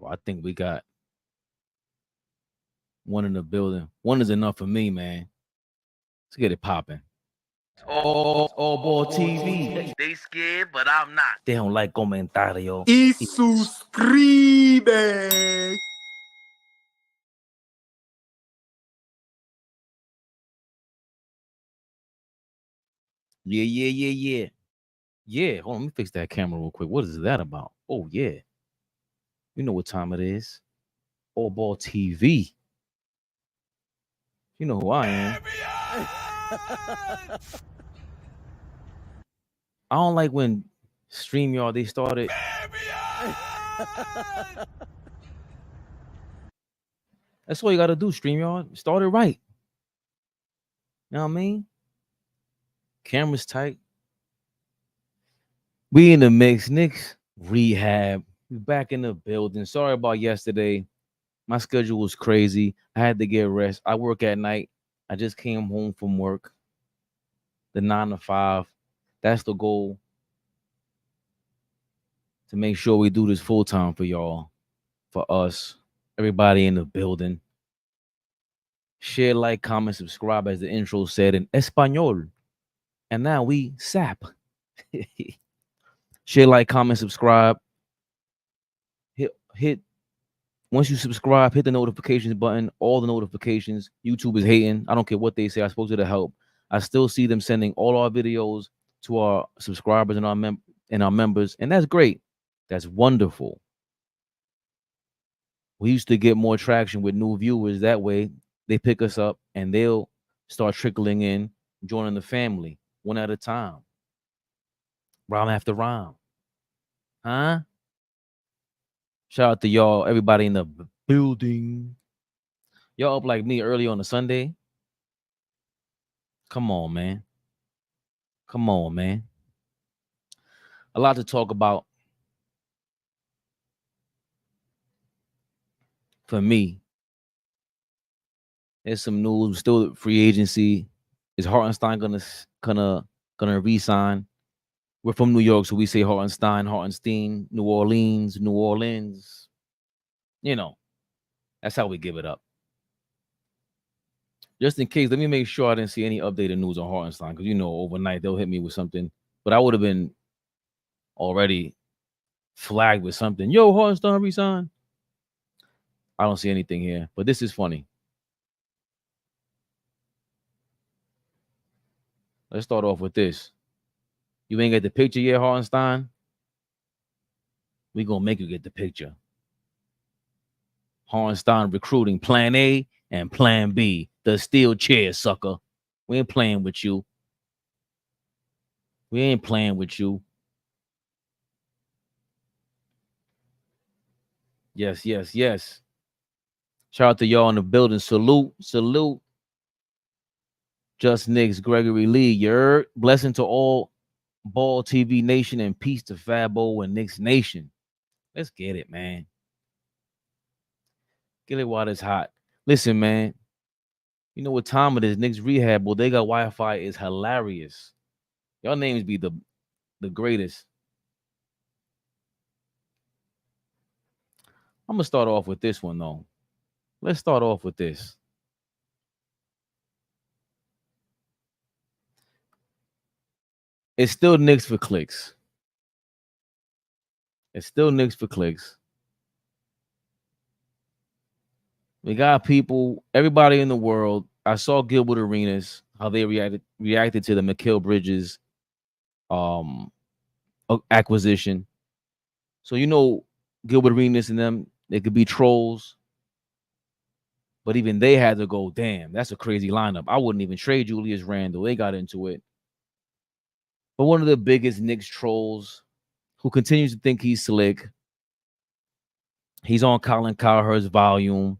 Oh, I think we got one in the building. One is enough for me, man. Let's get it popping. AllBall TV. They scared, but I'm not. They don't like comentario. Y suscribe. Yeah. Yeah, hold on, let me fix that camera real quick. What is that about? Oh, yeah. You know what time it is. AllBall TV. You know who I am. I don't like when StreamYard, they started. That's all you got to do, StreamYard. Start it right. You know what I mean? Camera's tight. We in the mix. Knicks Rehab. We back in the building. Sorry about yesterday. My schedule was crazy. I had to get rest. I work at night. I just came home from work. The 9 to 5. That's the goal. To make sure we do this full time for y'all. For us. Everybody in the building. Share, like, comment, subscribe, as the intro said in Espanol. And now we sap. Share, like, comment, subscribe. Hit. Once you subscribe, hit the notifications button. All the notifications. YouTube is hating. I don't care what they say. I'm supposed to help. I still see them sending all our videos to our subscribers and our members, and that's great. That's wonderful. We used to get more traction with new viewers. That way, they pick us up and they'll start trickling in, joining the family one at a time. Rhyme after rhyme. Huh? Shout out to y'all, everybody in the building. Y'all up like me early on a Sunday? Come on, man. Come on, man. A lot to talk about. For me, there's some news. Still free agency. Is Hartenstein gonna re-sign? We're from New York, so we say Hartenstein, New Orleans. You know, that's how we give it up. Just in case, let me make sure I didn't see any updated news on Hartenstein, because overnight they'll hit me with something. But I would have been already flagged with something. Yo, Hartenstein re-sign. I don't see anything here, but this is funny. Let's start off with this. You ain't get the picture yet, Hartenstein? We gonna make you get the picture. Hartenstein recruiting plan A and plan B. The steel chair, sucker. We ain't playing with you. We ain't playing with you. Yes. Shout out to y'all in the building. Salute. Just Knicks, Gregory Lee. Your blessing to all Ball TV Nation and peace to Fabo and Knicks Nation. Let's get it, man. Get it while it's hot. Listen, man. You know what time it is? Knicks Rehab. Well, they got Wi-Fi is hilarious. Y'all names be the greatest. I'm gonna start off with this one though. Let's start off with this. It's still Knicks for clicks. We got people, everybody in the world. I saw Gilbert Arenas, how they reacted to the Mikal Bridges acquisition. So Gilbert Arenas and them, they could be trolls. But even they had to go, damn, that's a crazy lineup. I wouldn't even trade Julius Randle. They got into it. But one of the biggest Knicks trolls who continues to think he's slick. He's on Colin Cowherd's volume.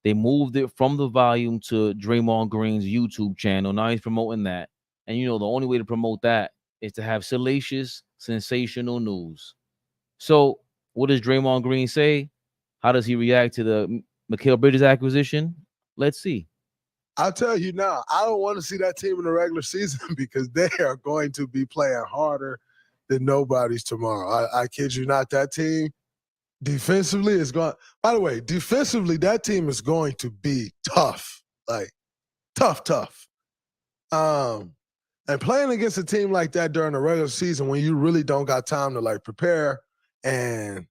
They moved it from the volume to Draymond Green's YouTube channel. Now he's promoting that. And the only way to promote that is to have salacious, sensational news. So what does Draymond Green say? How does he react to the Mikal Bridges acquisition? Let's see. I'll tell you now, I don't want to see that team in the regular season because they are going to be playing harder than nobody's tomorrow. I kid you not, that team, Defensively, it's going. By the way, defensively, that team is going to be tough, like tough. And playing against a team like that during the regular season when you really don't got time to like prepare, and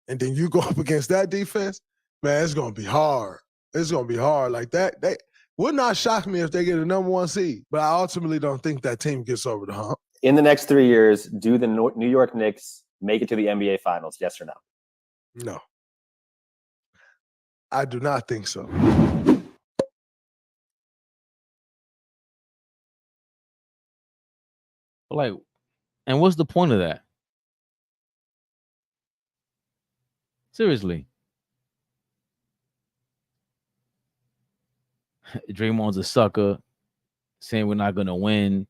then you go up against that defense, man, it's gonna be hard. It's gonna be hard. Like that, they would not shock me if they get a #1 seed, but I ultimately don't think that team gets over the hump. In the next 3 years, do the New York Knicks make it to the NBA Finals? Yes or no? No. I do not think so. Like, and what's the point of that? Seriously. Draymond's a sucker, saying we're not gonna win.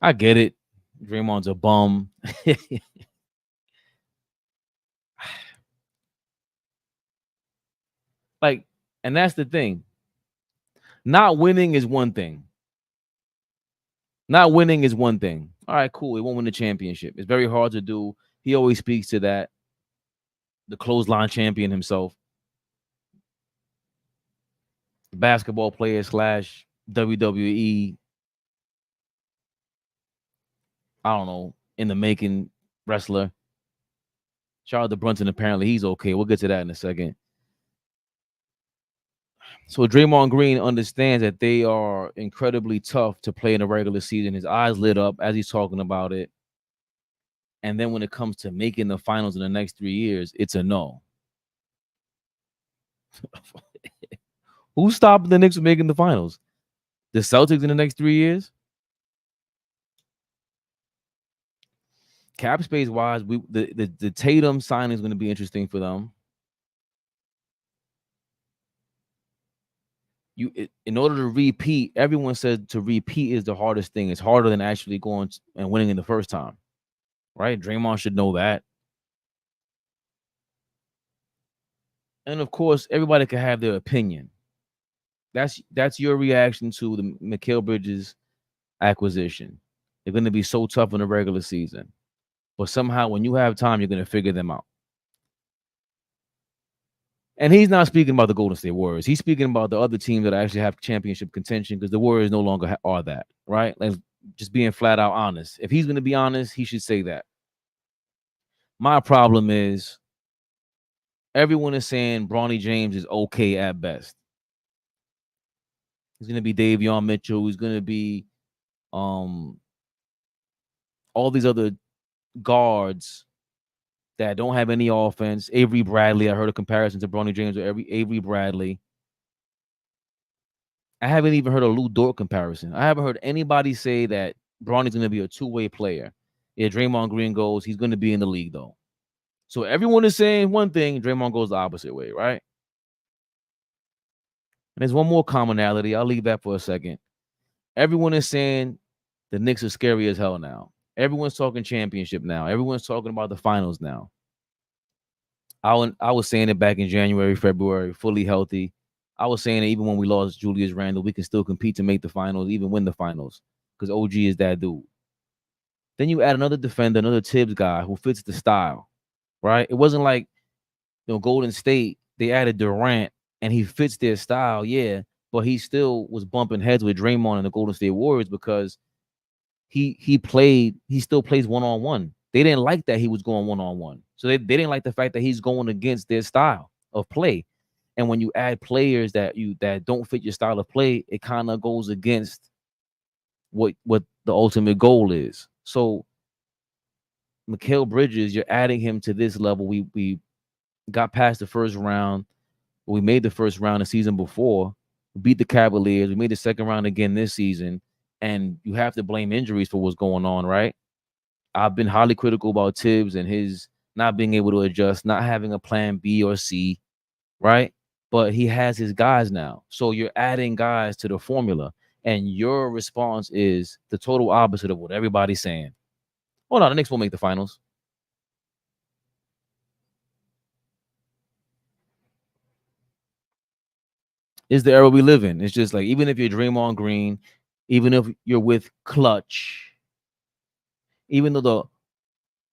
I get it. Draymond's a bum. Like, and that's the thing. Not winning is one thing. Not winning is one thing. All right, cool. He won't win the championship. It's very hard to do. He always speaks to that. The clothesline champion himself. Basketball player / WWE. I don't know, in the making wrestler. Shout out to Brunson. Apparently he's okay. We'll get to that in a second. So Draymond Green understands that they are incredibly tough to play in the regular season. His eyes lit up as he's talking about it. And then when it comes to making the finals in the next 3 years, it's a no. Who's stopping the Knicks from making the finals? The Celtics in the next 3 years? Cap space wise, the Tatum signing is going to be interesting for them. In order to repeat, everyone said to repeat is the hardest thing. It's harder than actually going and winning in the first time, right? Draymond should know that. And of course, everybody can have their opinion. That's your reaction to the Mikal Bridges acquisition. They're going to be so tough in the regular season, but somehow when you have time, you're going to figure them out. And he's not speaking about the Golden State Warriors. He's speaking about the other teams that actually have championship contention, because the Warriors no longer are that, right? Like, just being flat out honest. If he's going to be honest, he should say that. My problem is everyone is saying Bronny James is okay at best. He's going to be Davion Mitchell. He's going to be all these other guards that don't have any offense. Avery Bradley. I heard a comparison to Bronny James with Avery Bradley. I haven't even heard a Lou Dort comparison. I haven't heard anybody say that Bronny's going to be a two-way player. Yeah, Draymond Green goes, he's going to be in the league, though. So everyone is saying one thing, Draymond goes the opposite way, right? And there's one more commonality. I'll leave that for a second. Everyone is saying the Knicks are scary as hell now. Everyone's talking championship now. Everyone's talking about the finals now. I was saying it back in January, February, fully healthy. I was saying it even when we lost Julius Randle, we can still compete to make the finals, even win the finals, because OG is that dude. Then you add another defender, another Tibbs guy who fits the style, right? It wasn't like, Golden State, they added Durant and he fits their style, yeah, but he still was bumping heads with Draymond and the Golden State Warriors because he still plays one-on-one. They didn't like that he was going one-on-one. So they didn't like the fact that he's going against their style of play. And when you add players that don't fit your style of play, it kind of goes against what the ultimate goal is. So Mikal Bridges, you're adding him to this level. We got past the first round. We made the first round the season before. We beat the Cavaliers. We made the second round again this season. And you have to blame injuries for what's going on, right? I've been highly critical about Tibbs and his not being able to adjust, not having a plan B or C, right? But he has his guys now. So you're adding guys to the formula. And your response is the total opposite of what everybody's saying. Oh, no, the Knicks will make the finals. It's the era we live in. It's just like, even if you're Draymond Green, even if you're with Clutch, even though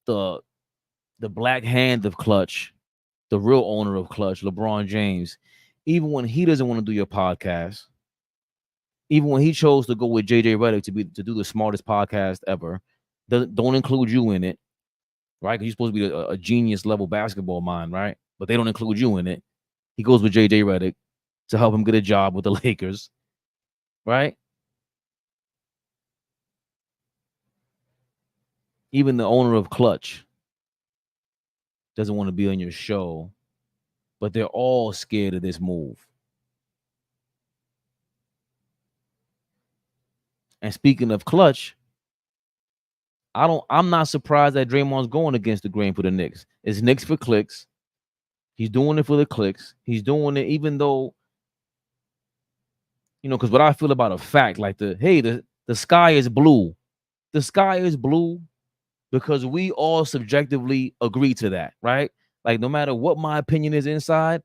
the the black hand of Clutch, the real owner of Clutch, LeBron James, even when he doesn't want to do your podcast, even when he chose to go with JJ Redick to do the smartest podcast ever, don't include you in it, right? Because you're supposed to be a genius level basketball mind, right? But they don't include you in it. He goes with JJ Redick to help him get a job with the Lakers, right? Even the owner of Clutch doesn't want to be on your show, but they're all scared of this move. And speaking of Clutch, I'm not surprised that Draymond's going against the grain for the Knicks. It's Knicks for clicks. He's doing it for the clicks. He's doing it even though, because what I feel about a fact, like the sky is blue. The sky is blue because we all subjectively agree to that, right? Like no matter what my opinion is inside,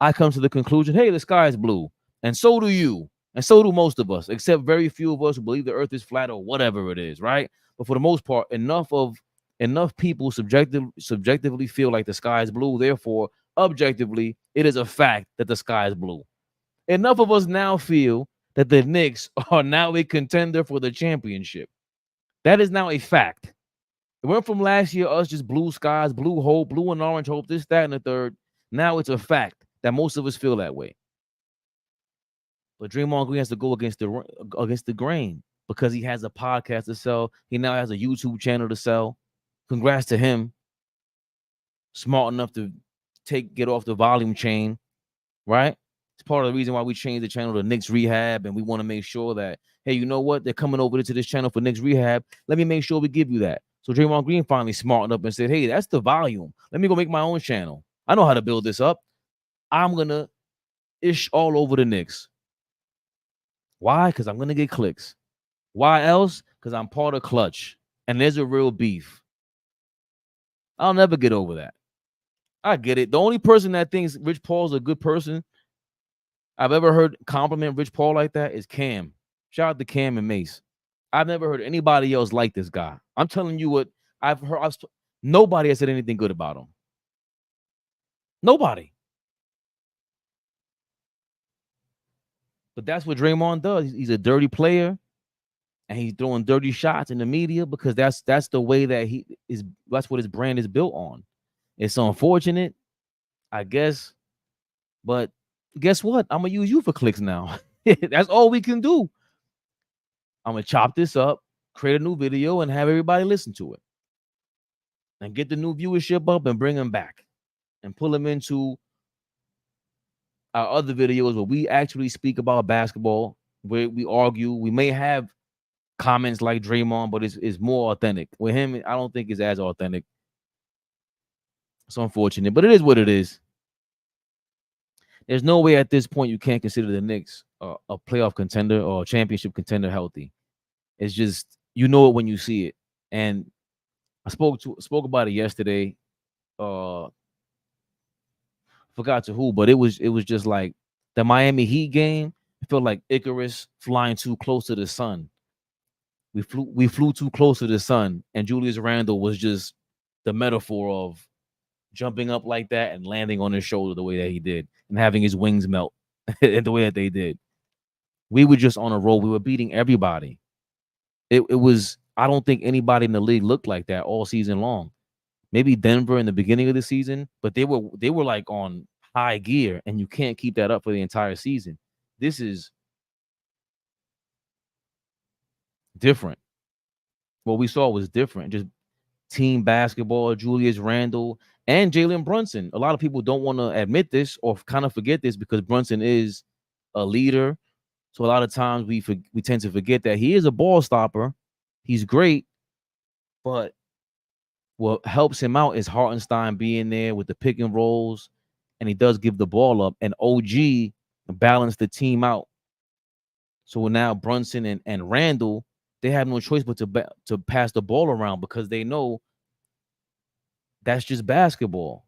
I come to the conclusion, hey, the sky is blue. And so do you. And so do most of us, except very few of us who believe the earth is flat or whatever it is, right? But for the most part, enough people subjectively feel like the sky is blue. Therefore, objectively, it is a fact that the sky is blue. Enough of us now feel that the Knicks are now a contender for the championship. That is now a fact. It went from last year, us just blue skies, blue hope, blue and orange hope, this, that, and the third. Now it's a fact that most of us feel that way. But Draymond Green has to go against the grain because he has a podcast to sell. He now has a YouTube channel to sell. Congrats to him. Smart enough to get off the volume chain, right? It's part of the reason why we changed the channel to Knicks Rehab, and we want to make sure that, hey, you know what? They're coming over to this channel for Knicks Rehab. Let me make sure we give you that. So Draymond Green finally smartened up and said, hey, that's the volume. Let me go make my own channel. I know how to build this up. I'm going to ish all over the Knicks. Why? Because I'm going to get clicks. Why else? Because I'm part of Clutch. And there's a real beef. I'll never get over that. I get it. The only person that thinks Rich Paul's a good person I've ever heard compliment Rich Paul like that is Cam. Shout out to Cam and Mace. I've never heard anybody else like this guy. I'm telling you what I've heard. Nobody has said anything good about him. Nobody. But that's what Draymond does. He's a dirty player, and he's throwing dirty shots in the media because that's the way that he is. That's what his brand is built on. It's unfortunate, I guess, but guess what? I'm gonna use you for clicks now. That's all we can do. I'm gonna chop this up, create a new video, and have everybody listen to it, and get the new viewership up, and bring them back, and pull them into our other videos where we actually speak about basketball, where we argue. We may have comments like Draymond, but it's more authentic. With him, I don't think it's as authentic. It's unfortunate, but it is what it is. There's no way at this point you can't consider the Knicks a playoff contender or a championship contender healthy. It's just, you know it when you see it. And I spoke about it yesterday. Forgot to who, but it was just like the Miami Heat game. It felt like Icarus flying too close to the sun. We flew too close to the sun, and Julius Randle was just the metaphor of jumping up like that and landing on his shoulder the way that he did and having his wings melt the way that they did. We were just on a roll. We were beating everybody. It was, I don't think anybody in the league looked like that all season long. Maybe Denver in the beginning of the season, but they were like on high gear, and you can't keep that up for the entire season. This is different. What we saw was different. Just team basketball, Julius Randle and Jalen Brunson. A lot of people don't want to admit this or kind of forget this because Brunson is a leader. So a lot of times we tend to forget that he is a ball stopper. He's great, but what helps him out is Hartenstein being there with the pick and rolls, and he does give the ball up. And OG balanced the team out. So now Brunson and Randle, they have no choice but to pass the ball around because they know that's just basketball.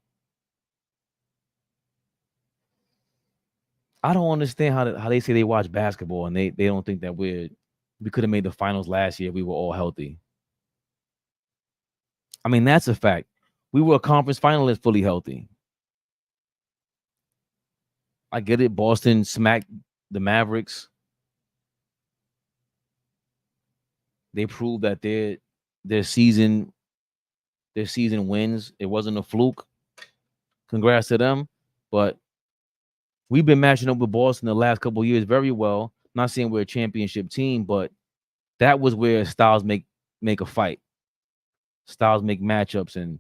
I don't understand how they say they watch basketball and they don't think that we could have made the finals last year. We were all healthy. I mean, that's a fact. We were a conference finalist fully healthy. I get it. Boston smacked the Mavericks. They proved that their season wins. It wasn't a fluke. Congrats to them. But we've been matching up with Boston the last couple of years very well. Not saying we're a championship team, but that was where styles make a fight. Styles make matchups. And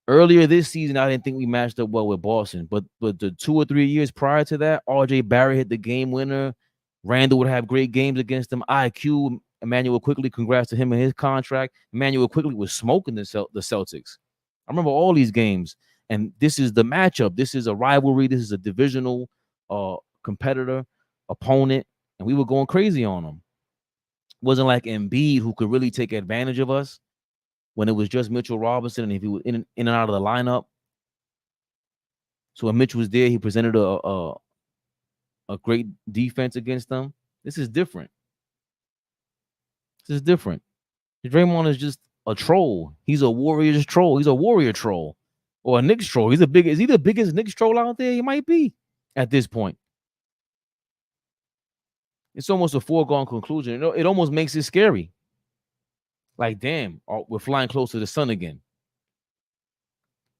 earlier this season, I didn't think we matched up well with Boston. But the 2 or 3 years prior to that, R.J. Barrett hit the game winner. Randall would have great games against them. IQ, Emmanuel Quickly, congrats to him and his contract. Emmanuel Quickly was smoking the Celtics. I remember all these games. And this is the matchup. This is a rivalry. This is a divisional competitor, opponent. And we were going crazy on them. Wasn't like Embiid, who could really take advantage of us when it was just Mitchell Robinson and if he was in and out of the lineup. So when Mitch was there, he presented a great defense against them. This is different. This is different. Draymond is just a troll. He's a Warriors troll. He's a Warrior troll. Or a Knicks troll. Is he the biggest Knicks troll out there? He might be at this point. It's almost a foregone conclusion. It almost makes it scary. Like, damn, we're flying close to the sun again.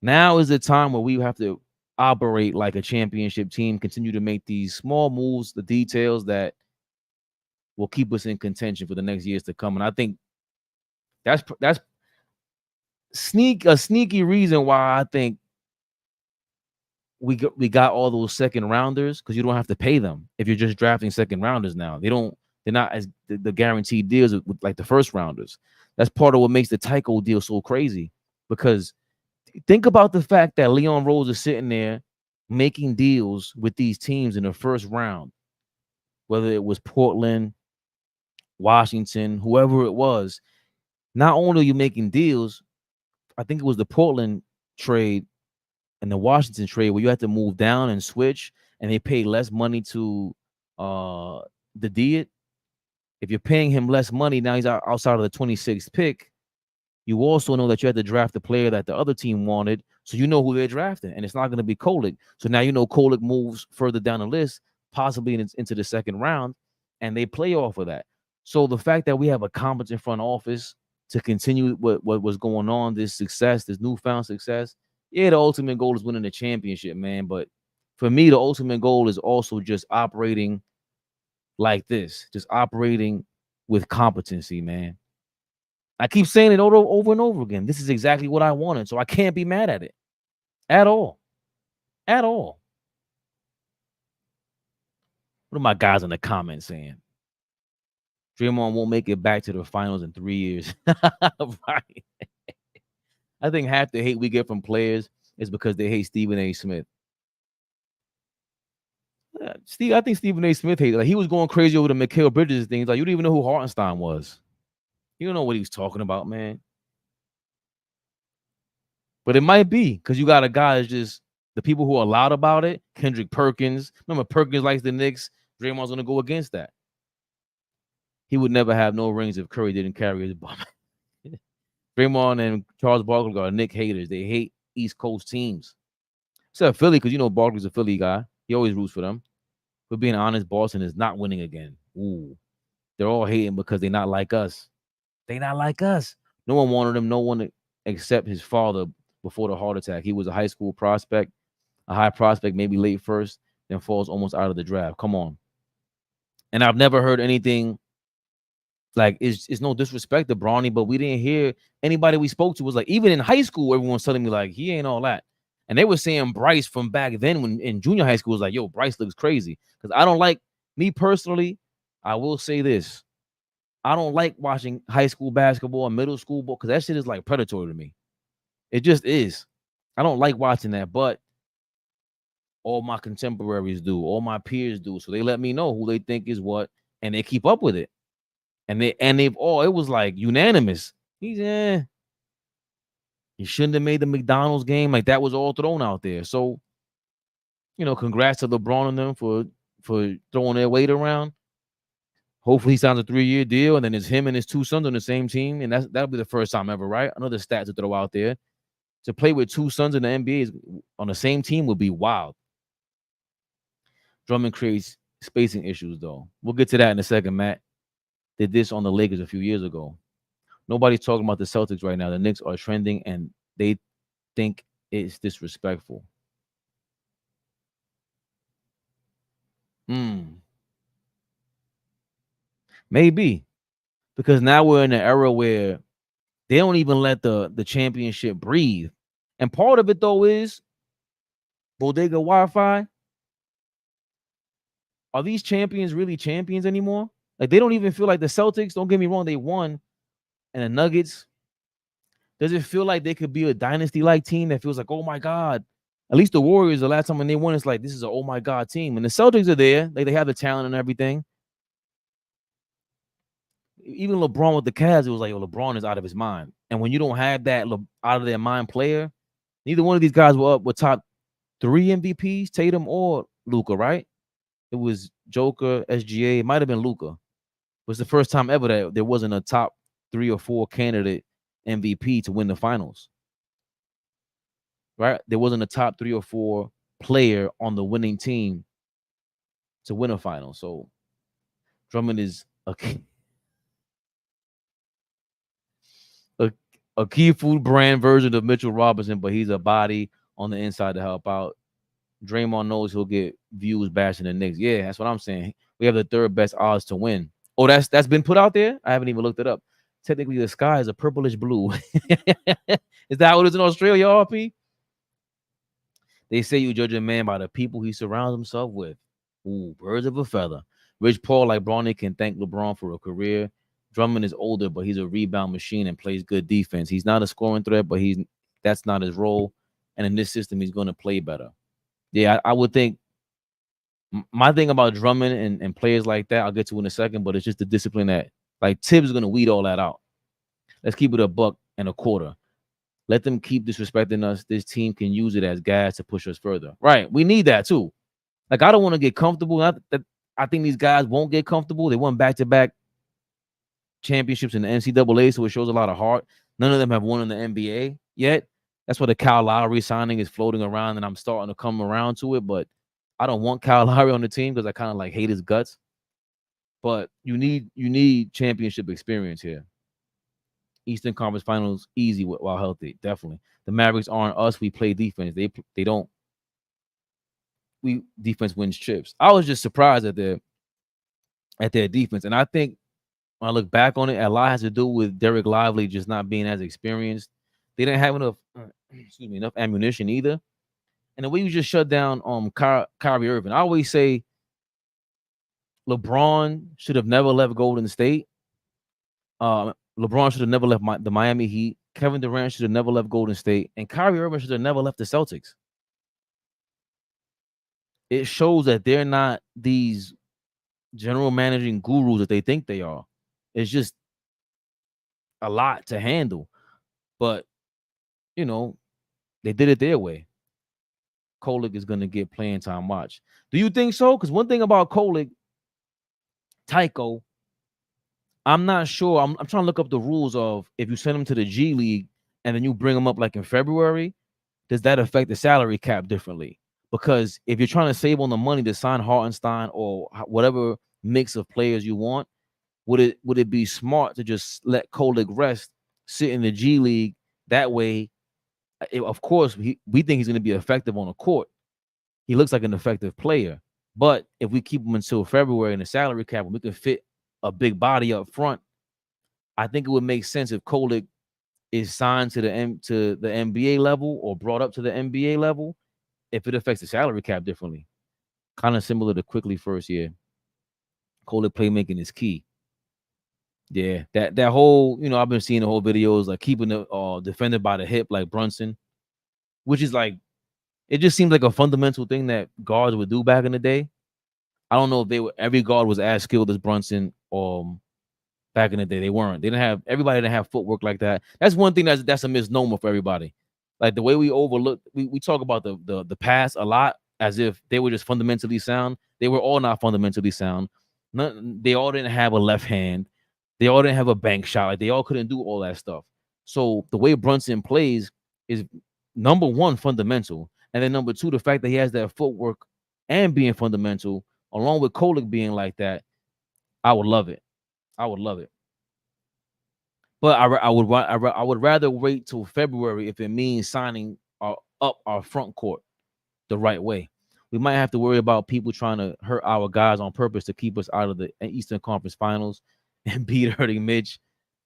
Now is the time where we have to operate like a championship team, continue to make these small moves, the details that will keep us in contention for the next years to come. And I think that's a sneaky reason why I think we got all those second rounders, because you don't have to pay them if you're just drafting second rounders now. They're not as the guaranteed deals with like the first rounders. That's part of what makes the Tycho deal so crazy, because think about the fact that Leon Rose is sitting there making deals with these teams in the first round, whether it was Portland, Washington, whoever it was. Not only are you making deals, I think it was the Portland trade and the Washington trade where you had to move down and switch, and they pay less money to the Diet. If you're paying him less money, now he's outside of the 26th pick. You also know that you had to draft the player that the other team wanted, so you know who they're drafting, and it's not going to be Kolek. So now you know Kolek moves further down the list, possibly into the second round, and they play off of that. So the fact that we have a competent front office to continue what was going on, this success, this newfound success, yeah, the ultimate goal is winning the championship, man. But for me, the ultimate goal is also just operating like this, just operating with competency, man. I keep saying it over and over again. This is exactly what I wanted, so I can't be mad at it at all. At all. What are my guys in the comments saying? Draymond won't make it back to the finals in 3 years. Right. I think half the hate we get from players is because they hate Stephen A. Smith. I think Stephen A. Smith hates. Like, he was going crazy over the Mikal Bridges thing. Like, you don't even know who Hartenstein was. You don't know what he was talking about, man. But it might be because you got a guy that's just the people who are loud about it. Kendrick Perkins. Remember, Perkins likes the Knicks. Draymond's going to go against that. He would never have no rings if Curry didn't carry his bum. Draymond and Charles Barkley are Knicks haters. They hate East Coast teams. Except Philly, because you know Barkley's a Philly guy. He always roots for them. But being honest, Boston is not winning again. Ooh. They're all hating because they're not like us. They not like us. No one wanted him. No one except his father before the heart attack. He was a high school prospect, a high prospect, maybe late first, then falls almost out of the draft. Come on. And I've never heard anything like, it's no disrespect to Bronny, but we didn't hear anybody we spoke to was like, even in high school, everyone's telling me like, he ain't all that. And they were saying Bryce from back then when in junior high school was like, yo, Bryce looks crazy. Because I don't like, me personally, I will say this. I don't like watching high school basketball and middle school ball because that shit is like predatory to me. It just is. I don't like watching that, but all my contemporaries do, all my peers do. So they let me know who they think is what, and they keep up with it. And they've all, it was like unanimous. He shouldn't have made the McDonald's game. Like, that was all thrown out there. So, you know, congrats to LeBron and them for throwing their weight around. Hopefully he signs a 3-year deal, and then it's him and his two sons on the same team. And that'll be the first time ever, right? Another stat to throw out there. To play with two sons in the NBA on the same team would be wild. Drummond creates spacing issues, though. We'll get to that in a second. Matt did this on the Lakers a few years ago. Nobody's talking about the Celtics right now. The Knicks are trending, and they think it's disrespectful. Maybe. Because now we're in an era where they don't even let the championship breathe. And part of it, though, is Bodega Wi-Fi. Are these champions really champions anymore? Like, they don't even feel like the Celtics. Don't get me wrong, they won. And the Nuggets, does it feel like they could be a dynasty-like team that feels like, oh, my God? At least the Warriors, the last time when they won, it's like, this is an oh, my God team. And the Celtics are there. Like, they have the talent and everything. Even LeBron with the Cavs, it was like, oh, LeBron is out of his mind. And when you don't have that out of their mind player, neither one of these guys were top 3 MVPs, Tatum or Luka, right? It was Joker, SGA. It might have been Luka. It was the first time ever that there wasn't a top 3 or 4 candidate MVP to win the finals, right? There wasn't a top 3 or 4 player on the winning team to win a final. So Drummond is a key food brand version of Mitchell Robinson, but he's a body on the inside to help out. Draymond knows he'll get views bashing the Knicks. Yeah, that's what I'm saying. We have the 3rd best odds to win. Oh, that's been put out there? I haven't even looked it up. Technically, the sky is a purplish blue. Is that what it is in Australia, RP? They say you judge a man by the people he surrounds himself with. Ooh, birds of a feather. Rich Paul, like Bronny, can thank LeBron for a career. Drummond is older, but he's a rebound machine and plays good defense. He's not a scoring threat, but that's not his role. And in this system, he's going to play better. Yeah, I would think my thing about Drummond and players like that, I'll get to in a second, but it's just the discipline that, like, Tibbs is going to weed all that out. Let's keep it $1.25. Let them keep disrespecting us. This team can use it as gas to push us further. Right. We need that too. Like, I don't want to get comfortable. I think these guys won't get comfortable. They won back-to-back championships in the NCAA, so it shows a lot of heart. None of them have won in the NBA yet. That's why the Kyle Lowry signing is floating around, and I'm starting to come around to it. But I don't want Kyle Lowry on the team because I kind of like hate his guts. But you need championship experience here. Eastern Conference Finals easy while healthy, definitely. The Mavericks aren't us. We play defense. They don't. We defense wins chips. I was just surprised at their defense, and I think when I look back on it, a lot has to do with Derek Lively just not being as experienced. They didn't have enough ammunition either. And the way you just shut down Kyrie Irving, I always say LeBron should have never left Golden State. LeBron should have never left the Miami Heat. Kevin Durant should have never left Golden State. And Kyrie Irving should have never left the Celtics. It shows that they're not these general managing gurus that they think they are. It's just a lot to handle. But, they did it their way. Kolek is going to get playing time. Watch. Do you think so? Because one thing about Kolek, Tycho, I'm not sure. I'm trying to look up the rules of if you send him to the G League and then you bring him up like in February, does that affect the salary cap differently? Because if you're trying to save on the money to sign Hartenstein or whatever mix of players you want, would it be smart to just let Kolek rest, sit in the G League? That way, of course, we think he's going to be effective on the court. He looks like an effective player. But if we keep him until February in the salary cap, and we can fit a big body up front, I think it would make sense if Kolek is signed to the NBA level or brought up to the NBA level, if it affects the salary cap differently. Kind of similar to Quickly first year. Kolek playmaking is key. Yeah, that whole, I've been seeing the whole videos, like keeping the defender by the hip like Brunson, which is like, it just seems like a fundamental thing that guards would do back in the day. I don't know if every guard was as skilled as Brunson back in the day. They weren't. Everybody didn't have footwork like that. That's one thing that's a misnomer for everybody. Like the way we overlook, we talk about the past a lot as if they were just fundamentally sound. They were all not fundamentally sound. They all didn't have a left hand. They all didn't have a bank shot. Like they all couldn't do all that stuff. So the way Brunson plays is number one, fundamental. And then number two, the fact that he has that footwork and being fundamental, along with Kolek being like that, I would love it. I would love it. But I would rather wait till February if it means signing up our front court the right way. We might have to worry about people trying to hurt our guys on purpose to keep us out of the Eastern Conference Finals, and Embiid hurting Mitch,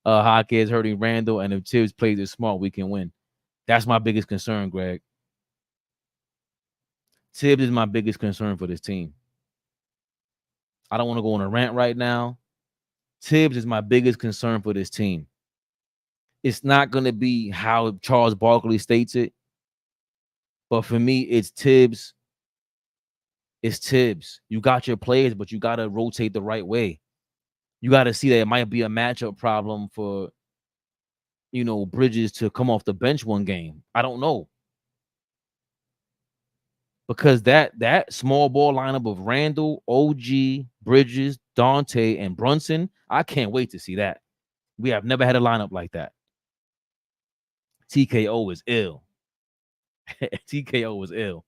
Hawkins hurting Randall, and if Tibbs plays it smart, we can win. That's my biggest concern, Greg. Tibbs is my biggest concern for this team. I don't want to go on a rant right now. Tibbs is my biggest concern for this team. It's not going to be how Charles Barkley states it, but for me, it's Tibbs. It's Tibbs. You got your players, but you got to rotate the right way. You got to see that it might be a matchup problem for, Bridges to come off the bench one game. I don't know. Because that small ball lineup of Randall, OG, Bridges, Dante, and Brunson, I can't wait to see that. We have never had a lineup like that. TKO is ill. TKO is ill.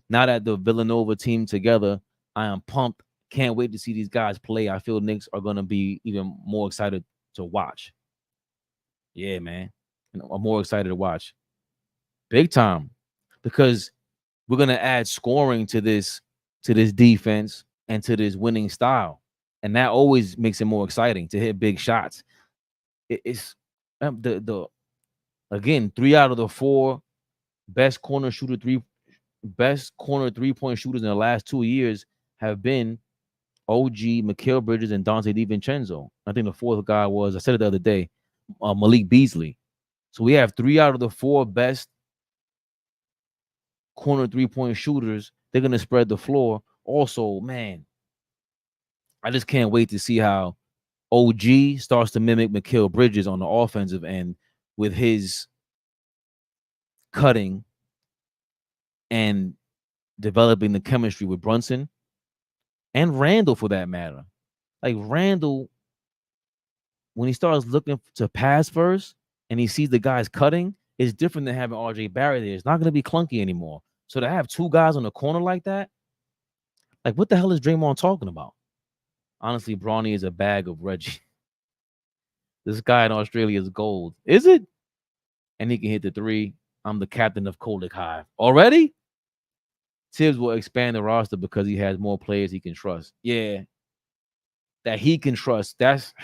Now that the Villanova team together, I am pumped. Can't wait to see these guys play. I feel Knicks are going to be even more excited to watch. Yeah, man. I'm more excited to watch. Big time. Because we're going to add scoring to this defense and to this winning style. And that always makes it more exciting to hit big shots. It's again, 3 out of the 4 best corner three-point shooters in the last 2 years have been OG, Mikal Bridges, and Dante DiVincenzo. I think the fourth guy was, I said it the other day, Malik Beasley. So we have 3 out of the 4 best corner 3-point shooters. They're going to spread the floor. Also, man, I just can't wait to see how OG starts to mimic Mikal Bridges on the offensive end with his cutting and developing the chemistry with Brunson and Randall, for that matter. Like Randall, when he starts looking to pass first and he sees the guys cutting, it's different than having RJ Barrett there. It's not going to be clunky anymore. So to have 2 guys on the corner like that, like what the hell is Draymond talking about? Honestly, Bronny is a bag of Reggie. This guy in Australia is gold. Is it? And he can hit the 3. I'm the captain of Kolek Hive. Already? Tibbs will expand the roster because he has more players he can trust. Yeah. That he can trust. That's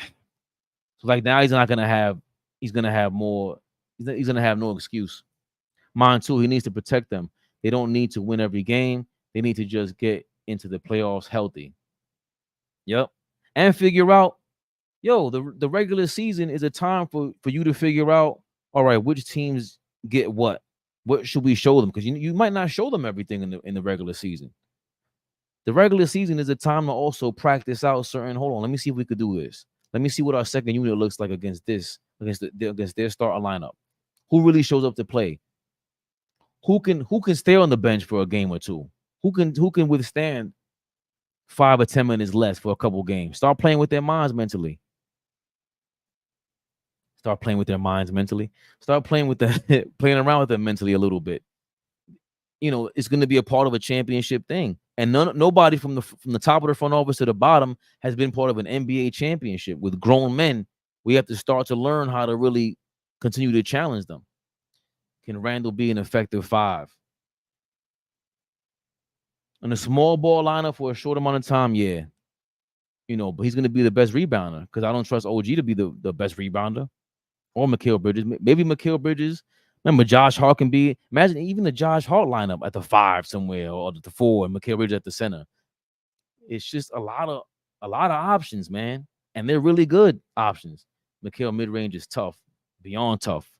so like now he's gonna have more. He's gonna have no excuse. Mine too, he needs to protect them. They don't need to win every game. They need to just get into the playoffs healthy. Yep. And figure out, the regular season is a time for you to figure out, all right, which teams get what. What should we show them? Because you might not show them everything in the regular season. The regular season is a time to also practice out certain. Hold on, let me see if we could do this. Let me see what our second unit looks like against their starter lineup. Who really shows up to play? Who can stay on the bench for a game or two? Who can withstand 5 or 10 minutes less for a couple games? Start playing with their minds mentally. Start playing with their minds mentally. Start playing with playing around with them mentally a little bit. It's going to be a part of a championship thing. And nobody from the top of the front office to the bottom has been part of an NBA championship. With grown men, we have to start to learn how to really continue to challenge them. Can Randall be an effective 5? In a small ball lineup for a short amount of time, yeah. But he's going to be the best rebounder because I don't trust OG to be the best rebounder. Or Mikal Bridges. Maybe Mikal Bridges. Remember, Josh Hart can be. Imagine even the Josh Hart lineup at the 5 somewhere, or the 4, and Mikal Bridges at the center. It's just a lot of options, man, and they're really good options. Mikal mid range is tough, beyond tough.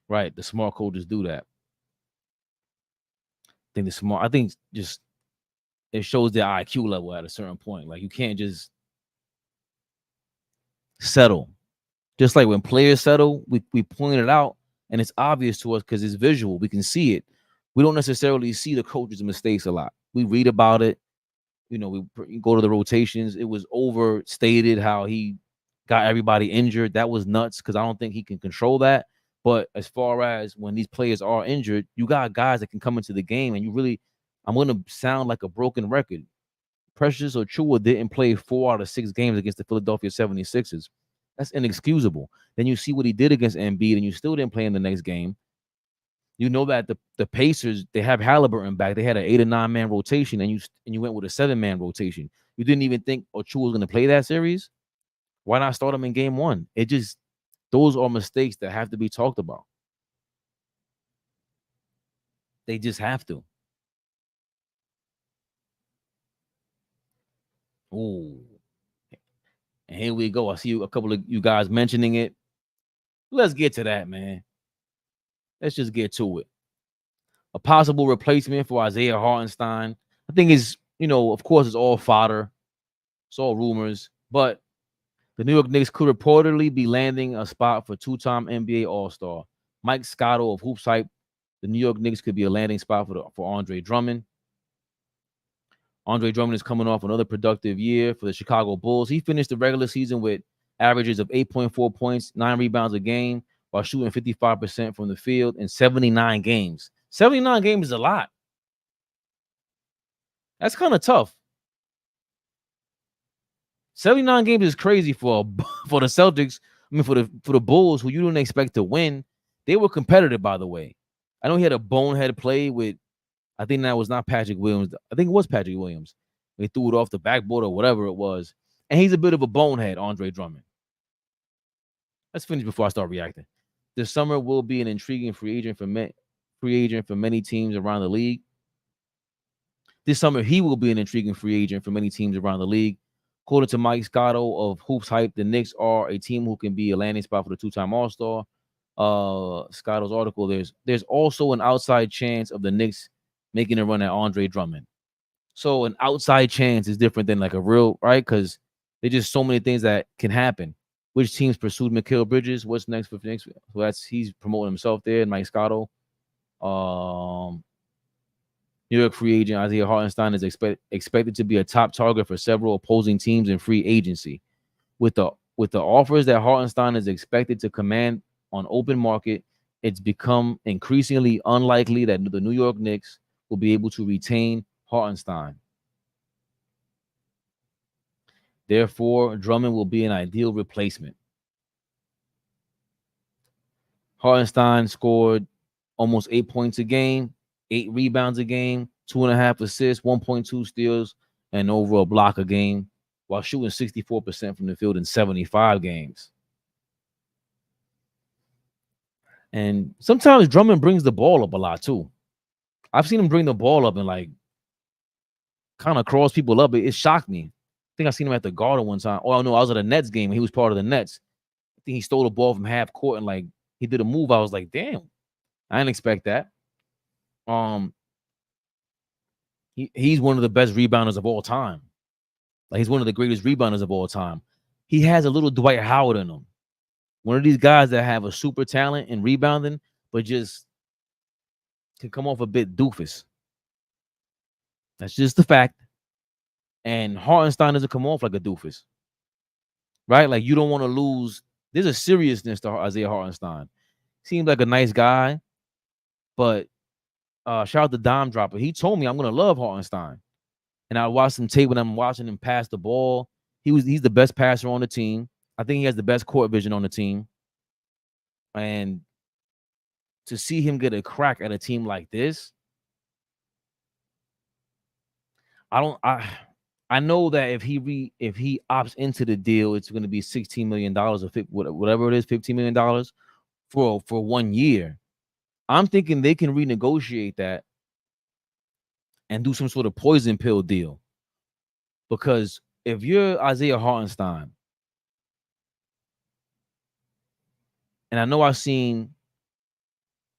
Right, the smart coaches do that. I think just it shows their IQ level at a certain point. Like you can't just settle. Just like when players settle, we point it out, and it's obvious to us because it's visual. We can see it. We don't necessarily see the coach's mistakes a lot. We read about it. We go to the rotations. It was overstated how he got everybody injured. That was nuts because I don't think he can control that. But as far as when these players are injured, you got guys that can come into the game, and you really, I'm going to sound like a broken record. Precious Achiuwa didn't play 4 out of 6 games against the Philadelphia 76ers. That's inexcusable. Then you see what he did against Embiid, and you still didn't play in the next game. You know that the Pacers, they have Halliburton back. They had an 8 or 9 man rotation, and you went with a 7-man rotation. You didn't even think Achiuwa was going to play that series. Why not start him in game 1? Those are mistakes that have to be talked about. They just have to. Ooh. And here we go. I see a couple of you guys mentioning it. Let's get to that, man. Let's just get to it. A possible replacement for Isaiah Hartenstein. I think is, of course, it's all fodder. It's all rumors. But the New York Knicks could reportedly be landing a spot for 2-time NBA All-Star Mike Scotto of Hoops Hype. The New York Knicks could be a landing spot for Andre Drummond. Andre Drummond is coming off another productive year for the Chicago Bulls. He finished the regular season with averages of 8.4 points, 9 rebounds a game, while shooting 55% from the field in 79 games. 79 games is a lot. That's kind of tough. 79 games is crazy for the Celtics. I mean, for the Bulls, who you didn't expect to win. They were competitive, by the way. I know he had a bonehead play with, I think that was not Patrick Williams. I think it was Patrick Williams. They threw it off the backboard or whatever it was. And he's a bit of a bonehead, Andre Drummond. Let's finish before I start reacting. This summer will be an intriguing free agent for many teams around the league. This summer, he will be an intriguing free agent for many teams around the league. According to Mike Scotto of Hoops Hype, the Knicks are a team who can be a landing spot for the 2-time All-Star. Scotto's article, there's also an outside chance of the Knicks making a run at Andre Drummond. So an outside chance is different than like a real, right? Because there's just so many things that can happen. Which teams pursued Mikal Bridges? What's next for Knicks? So he's promoting himself there. Mike Scotto. New York free agent Isaiah Hartenstein is expected to be a top target for several opposing teams in free agency. With the offers that Hartenstein is expected to command on open market, it's become increasingly unlikely that the New York Knicks will be able to retain Hartenstein. Therefore, Drummond will be an ideal replacement. Hartenstein scored almost 8 points a game, 8 rebounds a game, 2.5 assists, 1.2 steals, and over a block a game, while shooting 64% from the field in 75 games. And sometimes Drummond brings the ball up a lot too. I've seen him bring the ball up and like kind of cross people up. It shocked me. I think I seen him at the Garden one time. Oh no, I was at a Nets game and he was part of the Nets. I think he stole the ball from half court and like he did a move. I was like, damn, I didn't expect that. He's one of the best rebounders of all time. Like he's one of the greatest rebounders of all time. He has a little Dwight Howard in him. One of these guys that have a super talent in rebounding, but just can come off a bit doofus. That's just the fact. And Hartenstein doesn't come off like a doofus. Right? Like you don't want to lose. There's a seriousness to Isaiah Hartenstein. Seems like a nice guy, but shout out to Dime Dropper. He told me I'm gonna love Hartenstein. And I watched some tape when I'm watching him pass the ball. He's the best passer on the team. I think he has the best court vision on the team. And to see him get a crack at a team like this, I know that if he opts into the deal, it's going to be $16 million or whatever it is, $15 million for 1 year. I'm thinking they can renegotiate that and do some sort of poison pill deal. Because if you're Isaiah Hartenstein, and I know I've seen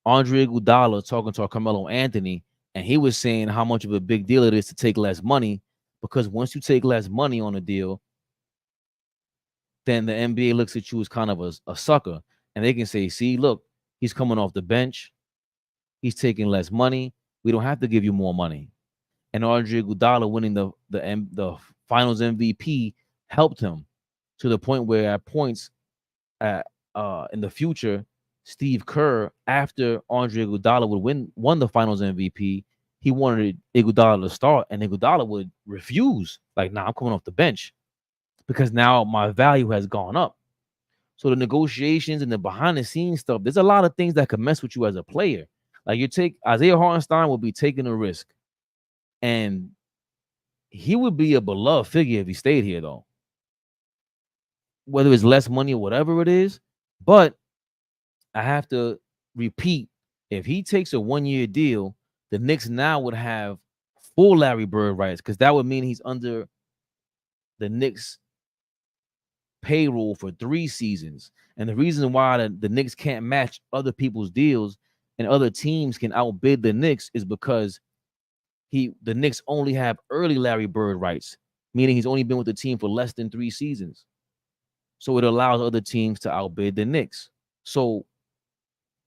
Andre Iguodala talking to Carmelo Anthony, and he was saying how much of a big deal it is to take less money, because once you take less money on a deal, then the NBA looks at you as kind of a sucker, and they can say, see, look, he's coming off the bench. He's taking less money. We don't have to give you more money. And Andre Iguodala winning the Finals MVP helped him to the point where at points in the future, Steve Kerr, after Andre Iguodala won the Finals MVP, he wanted Iguodala to start, and Iguodala would refuse. Like, nah, I'm coming off the bench because now my value has gone up. So the negotiations and the behind the scenes stuff, there's a lot of things that could mess with you as a player. Like Isaiah Hartenstein will be taking a risk, and he would be a beloved figure if he stayed here, though. Whether it's less money or whatever it is, but I have to repeat, if he takes a 1-year deal, the Knicks now would have full Larry Bird rights, because that would mean he's under the Knicks payroll for 3 seasons. And the reason why the Knicks can't match other people's deals and other teams can outbid the Knicks is because the Knicks only have early Larry Bird rights, meaning he's only been with the team for less than 3 seasons. So it allows other teams to outbid the Knicks. So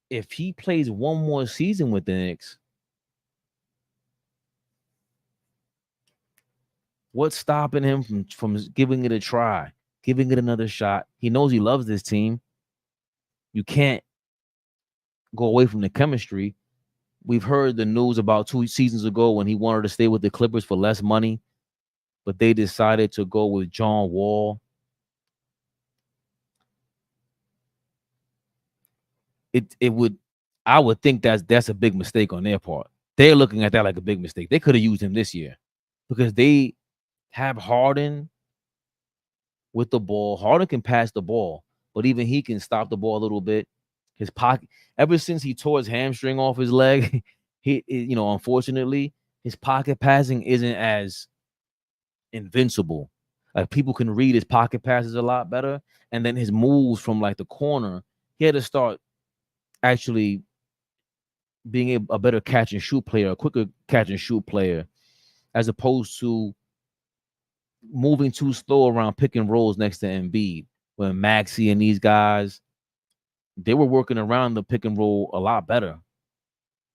if he plays one more season with the Knicks, what's stopping him from giving it a try, giving it another shot? He knows he loves this team. You can't go away from the chemistry. We've heard the news about 2 seasons ago when he wanted to stay with the Clippers for less money, but they decided to go with John Wall. I would think that's a big mistake on their part. They're looking at that like a big mistake. They could have used him this year because they have Harden with the ball. Harden can pass the ball, but even he can stop the ball a little bit. His pocket, ever since he tore his hamstring off his leg, unfortunately, his pocket passing isn't as invincible. Like, people can read his pocket passes a lot better, and then his moves from like the corner, he had to start actually being a better catch and shoot player, a quicker catch and shoot player, as opposed to moving too slow around pick and rolls next to Embiid. When Maxey and these guys, they were working around the pick and roll a lot better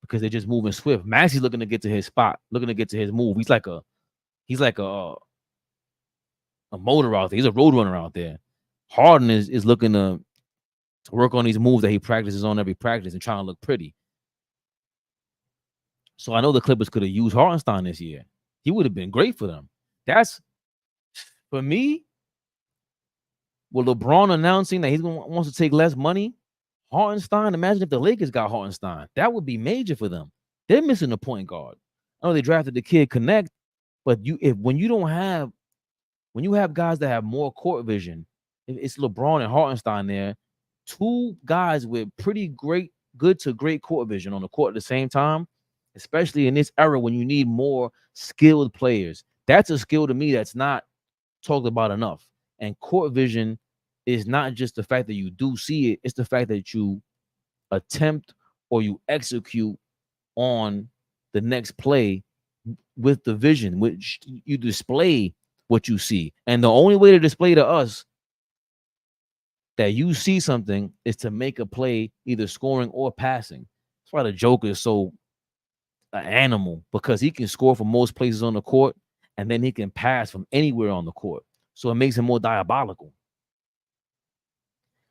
because they're just moving swift. Maxey's looking to get to his spot, looking to get to his move. He's like a motor out there. He's a road runner out there. Harden is looking to work on these moves that he practices on every practice and trying to look pretty. So I know the Clippers could have used Hartenstein this year. He would have been great for them. That's, for me, with LeBron announcing that wants to take less money, Hartenstein, imagine if the Lakers got Hartenstein. That would be major for them. They're missing a point guard. I know they drafted the kid Connect, but when you have guys that have more court vision, it's LeBron and Hartenstein there, 2 guys with pretty good to great court vision on the court at the same time, especially in this era when you need more skilled players. That's a skill to me that's not talked about enough. And court vision is not just the fact that you do see it, it's the fact that you attempt or you execute on the next play with the vision, which you display what you see. And the only way to display to us that you see something is to make a play, either scoring or passing. That's why the Joker is so an animal, because he can score from most places on the court, and then he can pass from anywhere on the court. So it makes him more diabolical.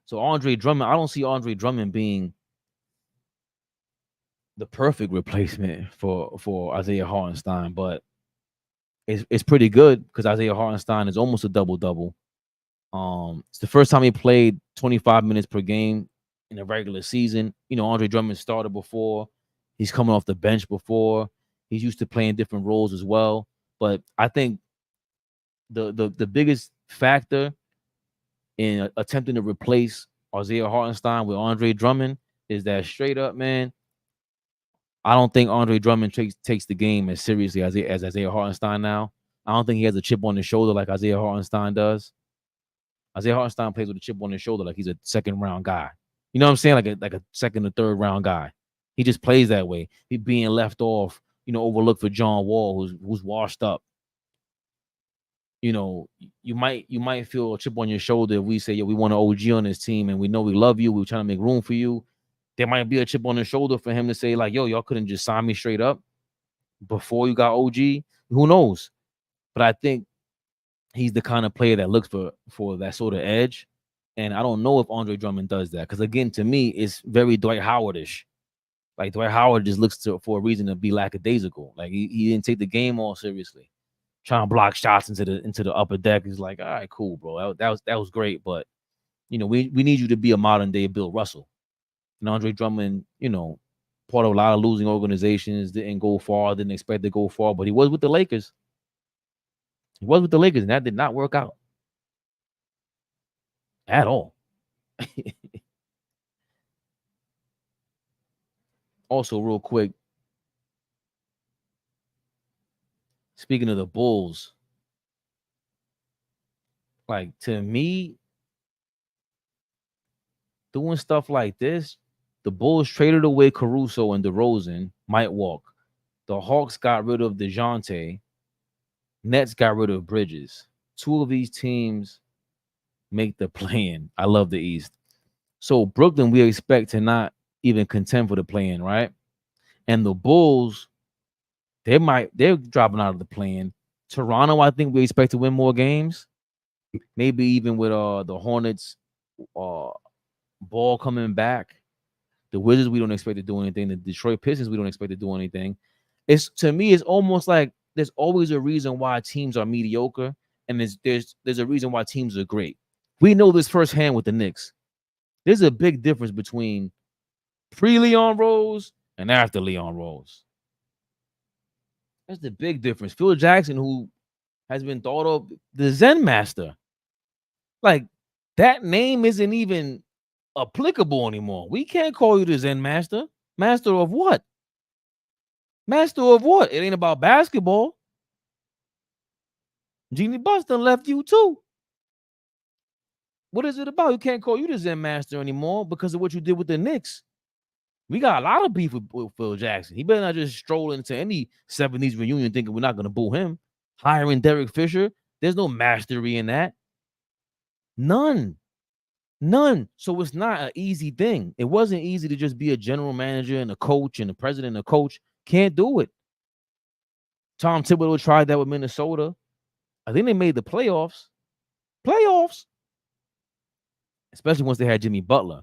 So Andre Drummond, I don't see Andre Drummond being the perfect replacement for Isaiah Hartenstein, but it's pretty good because Isaiah Hartenstein is almost a double-double. It's the first time he played 25 minutes per game in a regular season. Andre Drummond started before. He's coming off the bench before. He's used to playing different roles as well. But I think the biggest factor in attempting to replace Isaiah Hartenstein with Andre Drummond is that, straight up, man, I don't think Andre Drummond takes the game as seriously as Isaiah Hartenstein now. I don't think he has a chip on his shoulder like Isaiah Hartenstein does. Isaiah Hartenstein plays with a chip on his shoulder like he's a second-round guy. You know what I'm saying? Like a second or third-round guy. He just plays that way. He being left off, overlooked for John Wall, who's washed up. You might feel a chip on your shoulder if we say, we want an OG on this team and we know we love you. We're trying to make room for you. There might be a chip on the shoulder for him to say, like, y'all couldn't just sign me straight up before you got OG. Who knows? But I think he's the kind of player that looks for that sort of edge. And I don't know if Andre Drummond does that. Because again, to me, it's very Dwight Howard-ish. Like Dwight Howard just looks for a reason to be lackadaisical. Like he didn't take the game all seriously. Trying to block shots into the upper deck. He's like, all right, cool, bro. That was great. But we need you to be a modern day Bill Russell. And Andre Drummond, part of a lot of losing organizations, didn't go far, didn't expect to go far, but he was with the Lakers. He was with the Lakers, and that did not work out at all. Also, real quick, speaking of the Bulls, like to me, doing stuff like this, the Bulls traded away Caruso and DeRozan might walk. The Hawks got rid of DeJounte. Nets got rid of Bridges. Two of these teams make the play-in. I love the East. So Brooklyn, we expect to not even contend for the play-in, right? And the Bulls, they're dropping out of the play-in. Toronto, I think we expect to win more games. Maybe even with the Hornets ball coming back. The Wizards, we don't expect to do anything. The Detroit Pistons, we don't expect to do anything. To me, it's almost like there's always a reason why teams are mediocre, and there's a reason why teams are great. We know this firsthand with the Knicks. There's a big difference between pre-Leon Rose and after Leon Rose. That's the big difference. Phil Jackson, who has been thought of the Zen Master, like that name isn't even applicable anymore. We can't call you the Zen Master. Master of what? Master of what? It ain't about basketball. Jeannie Buston left you too. What is it about? You can't call you the Zen Master anymore because of what you did with the Knicks. We got a lot of beef with Phil Jackson. He better not just stroll into any 70s reunion thinking we're not going to boo him. Hiring Derek Fisher, there's no mastery in that. None. So it's not an easy thing. It wasn't easy to just be a general manager and a coach and a president and a coach. Can't do it. Tom Thibodeau tried that with Minnesota. I think they made the playoffs. Especially once they had Jimmy Butler.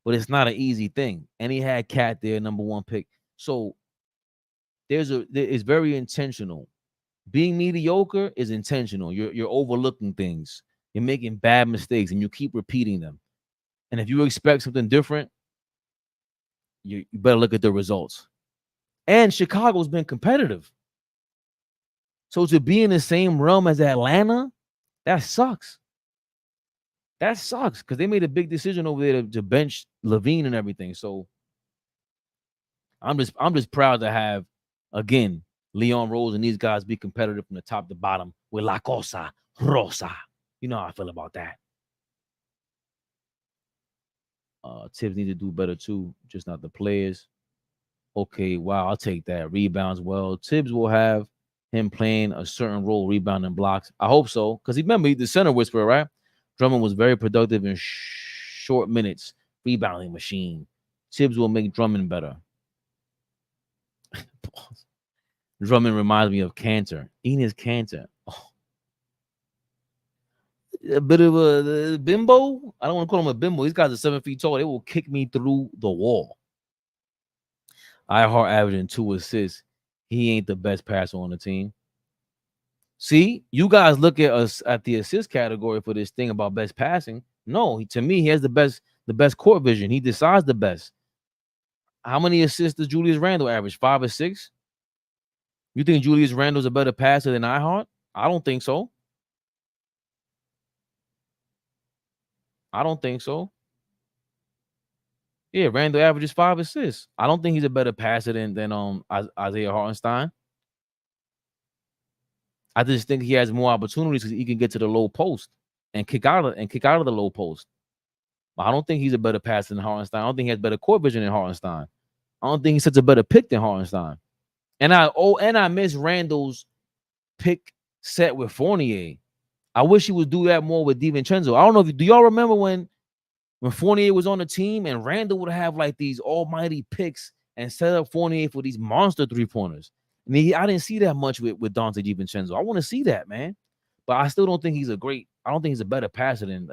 But it's not an easy thing. And he had Cat there, number 1 pick. So it's very intentional. Being mediocre is intentional. You're overlooking things. You're making bad mistakes, and you keep repeating them. And if you expect something different, you better look at the results. And Chicago's been competitive. So to be in the same realm as Atlanta, that sucks. That sucks because they made a big decision over there to bench Levine and everything. So I'm just proud to have, again, Leon Rose and these guys be competitive from the top to bottom with La Cosa Rosa. You know how I feel about that. Tibbs need to do better too, just not the players. Okay, wow, I'll take that. Rebounds, well, Tibbs will have him playing a certain role, rebounding blocks. I hope so, because remember, he's the center whisperer, right? Drummond was very productive in short minutes, rebounding machine. Tibbs will make Drummond better. Drummond reminds me of Cantor. Enes Kanter. Oh. A bit of a bimbo. I don't want to call him a bimbo. These guys are 7 feet tall. They will kick me through the wall. iHeart averaging 2 assists. He ain't the best passer on the team. See, you guys look at us at the assist category for this thing about best passing. No, to me, he has the best court vision. He decides the best. How many assists does Julius Randle average? 5 or 6? You think Julius Randle's a better passer than iHeart? I don't think so. Yeah, Randle averages 5 assists. I don't think he's a better passer than Isaiah Hartenstein. I just think he has more opportunities because he can get to the low post and kick out of the low post. But I don't think he's a better passer than Hartenstein. I don't think he has better court vision than Hartenstein. I don't think he's such a better pick than Hartenstein. And I miss Randall's pick set with Fournier. I wish he would do that more with DiVincenzo. I don't know do y'all remember when Fournier was on the team and Randall would have like these almighty picks and set up Fournier for these monster 3-pointers. I mean, I didn't see that much with Dante DiVincenzo. I want to see that, man. But I still don't think he's I don't think he's a better passer than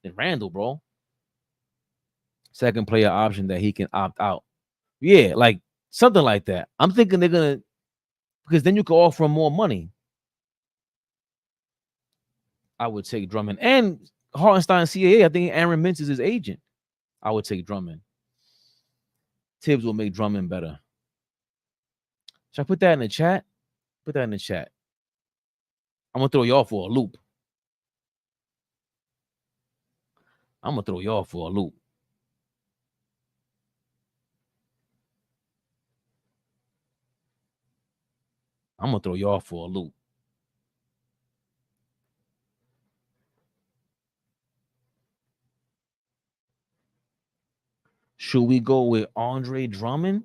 And Randall, bro. Second player option that he can opt out. Yeah, like something like that. I'm thinking they're gonna, because then you can offer him more money. I would take Drummond and Hartenstein CAA. I think Aaron Mintz is his agent. I would take Drummond. Tibbs will make Drummond better. Should I put that in the chat? Put that in the chat. I'm gonna throw y'all for a loop. I'm gonna throw y'all for a loop. I'm gonna throw y'all for a loop. Should we go with Andre Drummond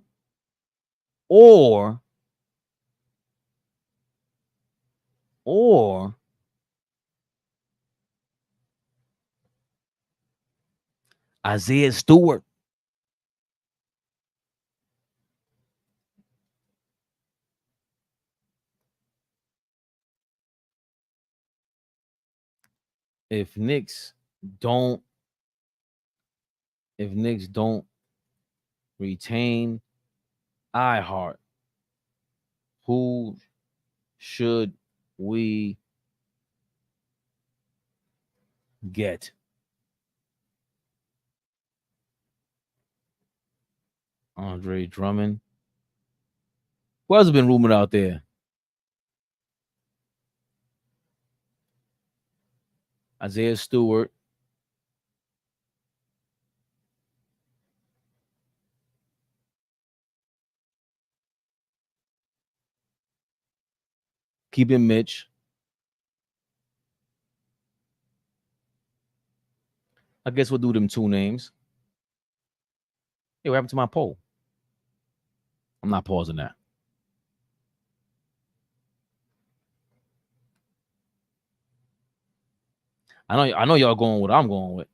or Isaiah Stewart? If Knicks don't retain iHeart, who should we get? Andre Drummond. Who else has been rumored out there? Isaiah Stewart. Keeping Mitch. I guess we'll do them two names. Hey, what happened to my poll? I'm not pausing that. I know y'all going with what I'm going with.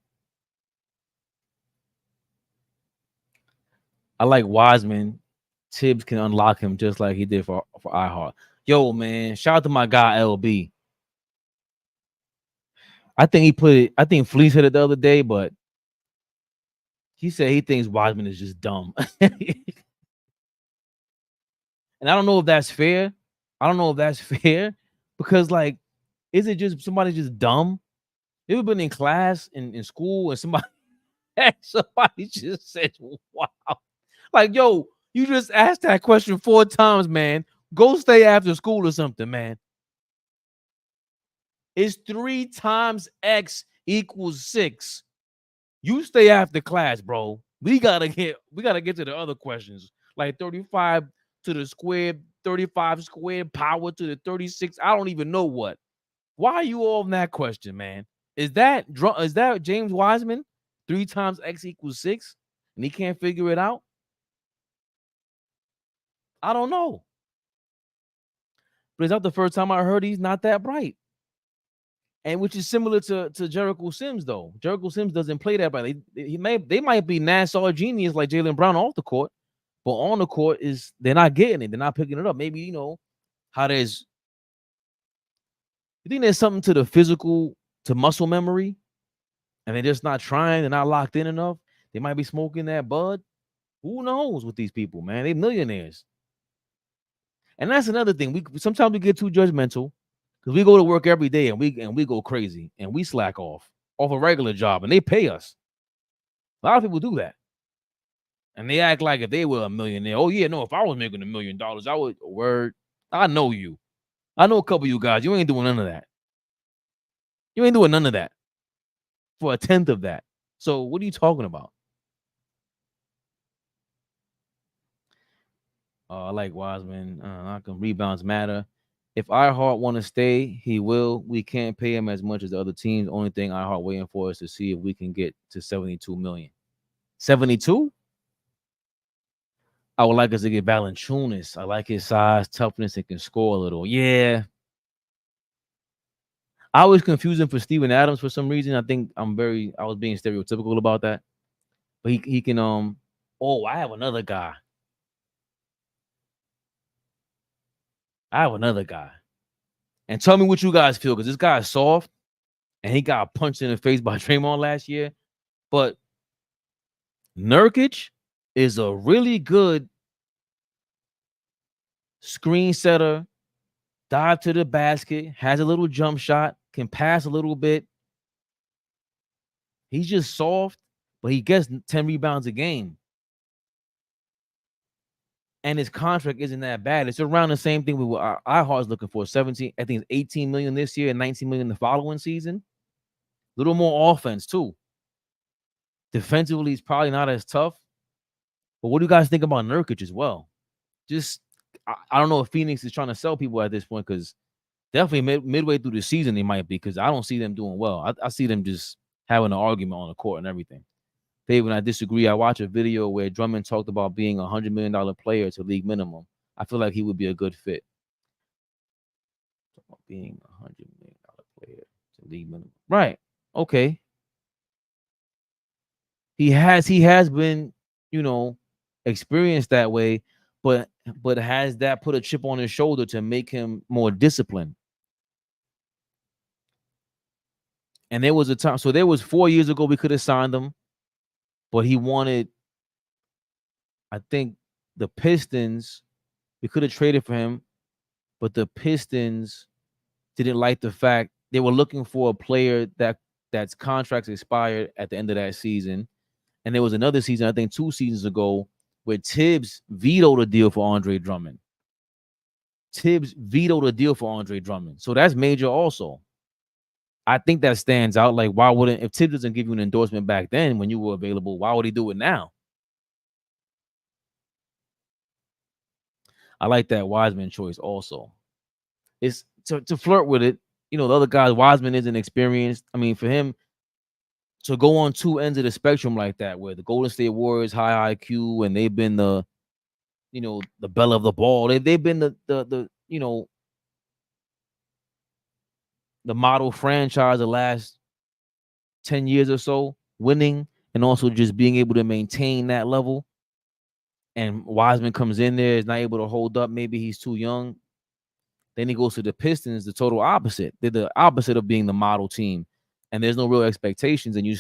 I like Wiseman. Tibbs can unlock him just like he did for iHeart. Yo, man, shout out to my guy LB. I think Fleece hit it the other day, but he said he thinks Wiseman is just dumb. And I don't know if that's fair. Because, like, is it just somebody just dumb? You ever been in class in school and somebody just said, wow. Like, yo, you just asked that question 4 times, man. Go stay after school or something, man. It's 3 times X equals 6. You stay after class, bro. We gotta get to the other questions. Like 35 to the squared, 35 squared, power to the 36. I don't even know what. Why are you all in that question, man? Is that James Wiseman? 3 times X equals 6, and he can't figure it out? I don't know. But it's not the first time I heard he's not that bright. And which is similar to Jericho Sims, though. Jericho Sims doesn't play that bright. They might be Nassau genius like Jaylen Brown off the court, but on the court they're not getting it. They're not picking it up. Maybe, how you think there's something to the physical, to muscle memory, and they're just not trying, they're not locked in enough. They might be smoking that bud. Who knows with these people, man? They're millionaires. And that's another thing. Sometimes we get too judgmental because we go to work every day and we go crazy and we slack off a regular job and they pay us. A lot of people do that. And they act like if they were a millionaire, oh yeah, no, if I was making $1 million, I would. Word. I know you. I know a couple of you guys. You ain't doing none of that. You ain't doing none of that for 1/10 of that. So what are you talking about? I like Wiseman. I can rebounds matter. If iHeart want to stay, he will. We can't pay him as much as the other teams. Only thing iHeart waiting for is to see if we can get to 72 million. 72? I would like us to get Valanciunas. I like his size, toughness, and can score a little. Yeah. I was confusing for Steven Adams for some reason. I think I was being stereotypical about that. But he can I have another guy. And tell me what you guys feel, because this guy is soft. and he got punched in the face by Draymond last year. But Nurkic is a really good screen setter, dive to the basket, has a little jump shot, can pass a little bit. He's just soft, but he gets 10 rebounds a game. And his contract isn't that bad. It's around the same thing with what iHeart's looking for. 17, I think it's 18 million this year and 19 million the following season. A little more offense, too. Defensively, he's probably not as tough. But what do you guys think about Nurkic as well? Just, I don't know if Phoenix is trying to sell people at this point, because definitely midway through the season they might be, because I don't see them doing well. I see them just having an argument on the court and everything. When I disagree, I watched a video where Drummond talked about being a $100 million player to league minimum. I feel like he would be a good fit. Being a $100 million player to league minimum. Right. Okay. He has been, experienced that way, but has that put a chip on his shoulder to make him more disciplined? And there was a time, so there was 4 years ago we could have signed him, but he wanted, I think, the Pistons. We could have traded for him, but the Pistons didn't like the fact they were looking for a player that's contracts expired at the end of that season. And there was another season, I think 2 seasons ago, where Tibbs vetoed a deal for Andre Drummond. So that's major also. I think that stands out. Like, why wouldn't, if Tibbs doesn't give you an endorsement back then when you were available, why would he do it now? I like that Wiseman choice also. It's to flirt with it. The other guys, Wiseman isn't experienced. I mean, for him to go on 2 ends of the spectrum like that, where the Golden State Warriors high IQ and they've been the belle of the ball. They've been the model franchise the last 10 years or so, winning and also just being able to maintain that level. And Wiseman comes in there, is not able to hold up. Maybe he's too young. Then he goes to the Pistons, the total opposite. They're the opposite of being the model team. And there's no real expectations. And you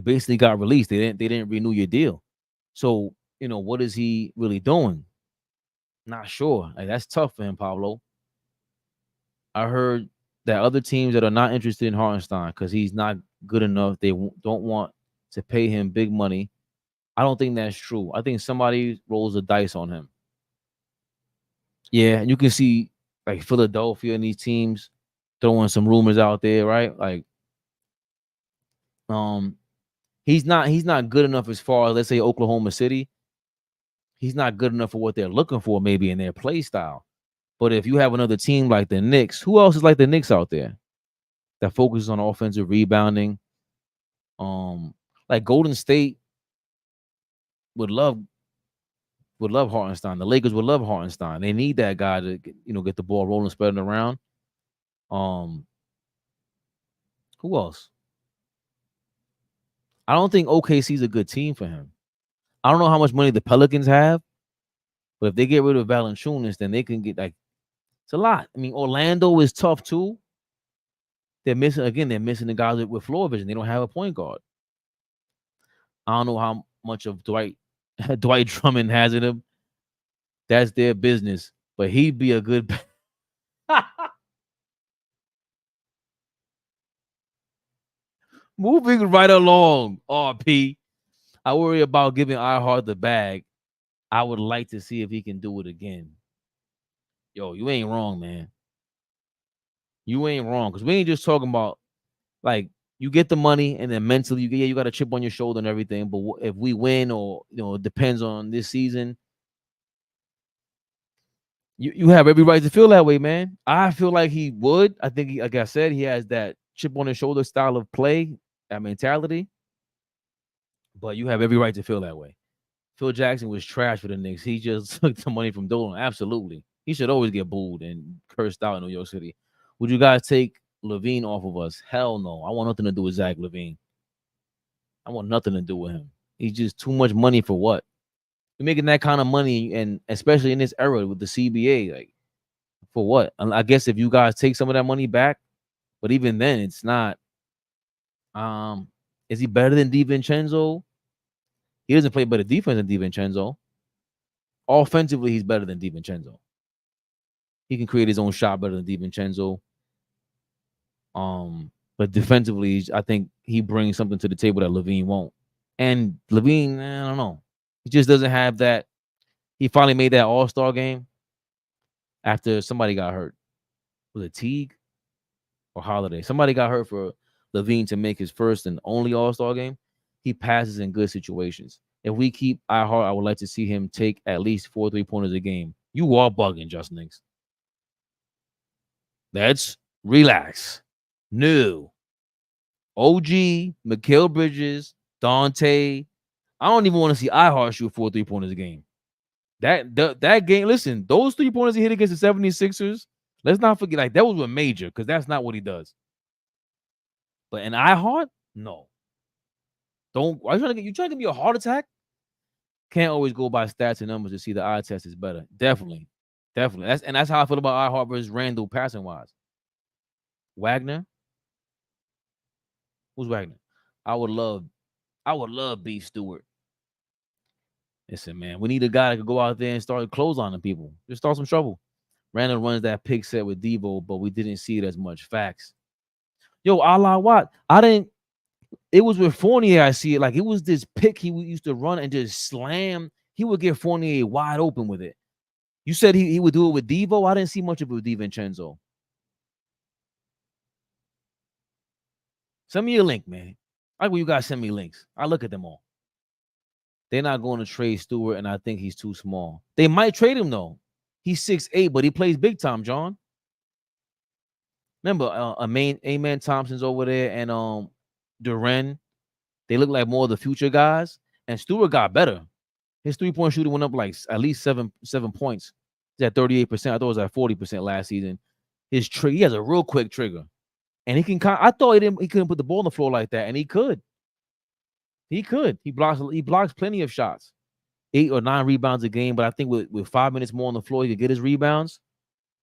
basically got released. They didn't renew your deal. So, what is he really doing? Not sure. Like, that's tough for him, Pablo. I heard that other teams that are not interested in Hartenstein because he's not good enough, they don't want to pay him big money. I don't think that's true. I think somebody rolls the dice on him. Yeah, and you can see like Philadelphia and these teams throwing some rumors out there, right? Like, he's not good enough as far as, let's say, Oklahoma City. He's not good enough for what they're looking for, maybe in their play style. But if you have another team like the Knicks, who else is like the Knicks out there that focuses on offensive rebounding? Like Golden State would love Hartenstein. The Lakers would love Hartenstein. They need that guy to get the ball rolling, spreading around. Who else? I don't think OKC is a good team for him. I don't know how much money the Pelicans have, but if they get rid of Valanciunas, then they can get it's a lot. I mean, Orlando is tough too. They're missing the guys with floor vision. They don't have a point guard. I don't know how much of Dwight Drummond has in him. That's their business, but he'd be a good. Moving right along, RP. I worry about giving iHeart the bag. I would like to see if he can do it again. Yo, you ain't wrong, man. You ain't wrong, because we ain't just talking about like you get the money and then mentally you got a chip on your shoulder and everything. But if we win, or it depends on this season, you have every right to feel that way, man. I feel like he would. I think, like I said, he has that chip on his shoulder style of play, that mentality. But you have every right to feel that way. Phil Jackson was trash for the Knicks. He just took the money from Dolan. Absolutely. He should always get booed and cursed out in New York City. Would you guys take LaVine off of us? Hell no. I want nothing to do with Zach LaVine. I want nothing to do with him. He's just too much money for what? You're making that kind of money, and especially in this era with the CBA, like, for what? I guess if you guys take some of that money back, But even then, it's not. Is he better than DiVincenzo? He doesn't play better defense than DiVincenzo. Offensively, he's better than DiVincenzo. He can create his own shot better than DiVincenzo. But defensively, I think he brings something to the table that Levine won't. And Levine, I don't know. He just doesn't have that. He finally made that All-Star game after somebody got hurt. Was it Teague or Holiday? Somebody got hurt for Levine to make his first and only All-Star game. He passes in good situations. If we keep I would like to see him take at least 4 3-pointers a game. You are bugging, Justin Nix. Let's relax. No. OG, Mikal Bridges, Dante. I don't even want to see iHeart shoot 4 3-pointers a game. That game, listen, those 3-pointers he hit against the 76ers, let's not forget, like, that was with Major, because that's not what he does. But in iHeart, no. Don't. Are you trying to give me a heart attack? Can't always go by stats and numbers to see the eye test is better. Definitely. That's how I feel about iHeart versus Randall passing wise. Wagner. Who's Wagner? I would love B. Stewart. Listen, man, we need a guy that could go out there and start close on the people. Just start some trouble. Randall runs that pick set with Devo, but we didn't see it as much. Facts. Yo, Allah Watt. It was with Fournier, I see it. Like, it was this pick he used to run and just slam. He would get Fournier wide open with it. You said he would do it with Devo? I didn't see much of it with DiVincenzo. Send me a link, man. Like when you guys send me links. I look at them all. They're not going to trade Stewart, and I think he's too small. They might trade him, though. He's 6'8", but he plays big time, John. Remember, Amen Thompson's over there, and Duren. They look like more of the future guys. And Stewart got better. His 3-point shooting went up like at least 7 points. He's at 38%. I thought it was at 40% last season. He has a real quick trigger. And he can I thought he couldn't put the ball on the floor like that, and he could. He blocks plenty of shots. 8 or 9 rebounds a game, but I think with 5 minutes more on the floor, he could get his rebounds.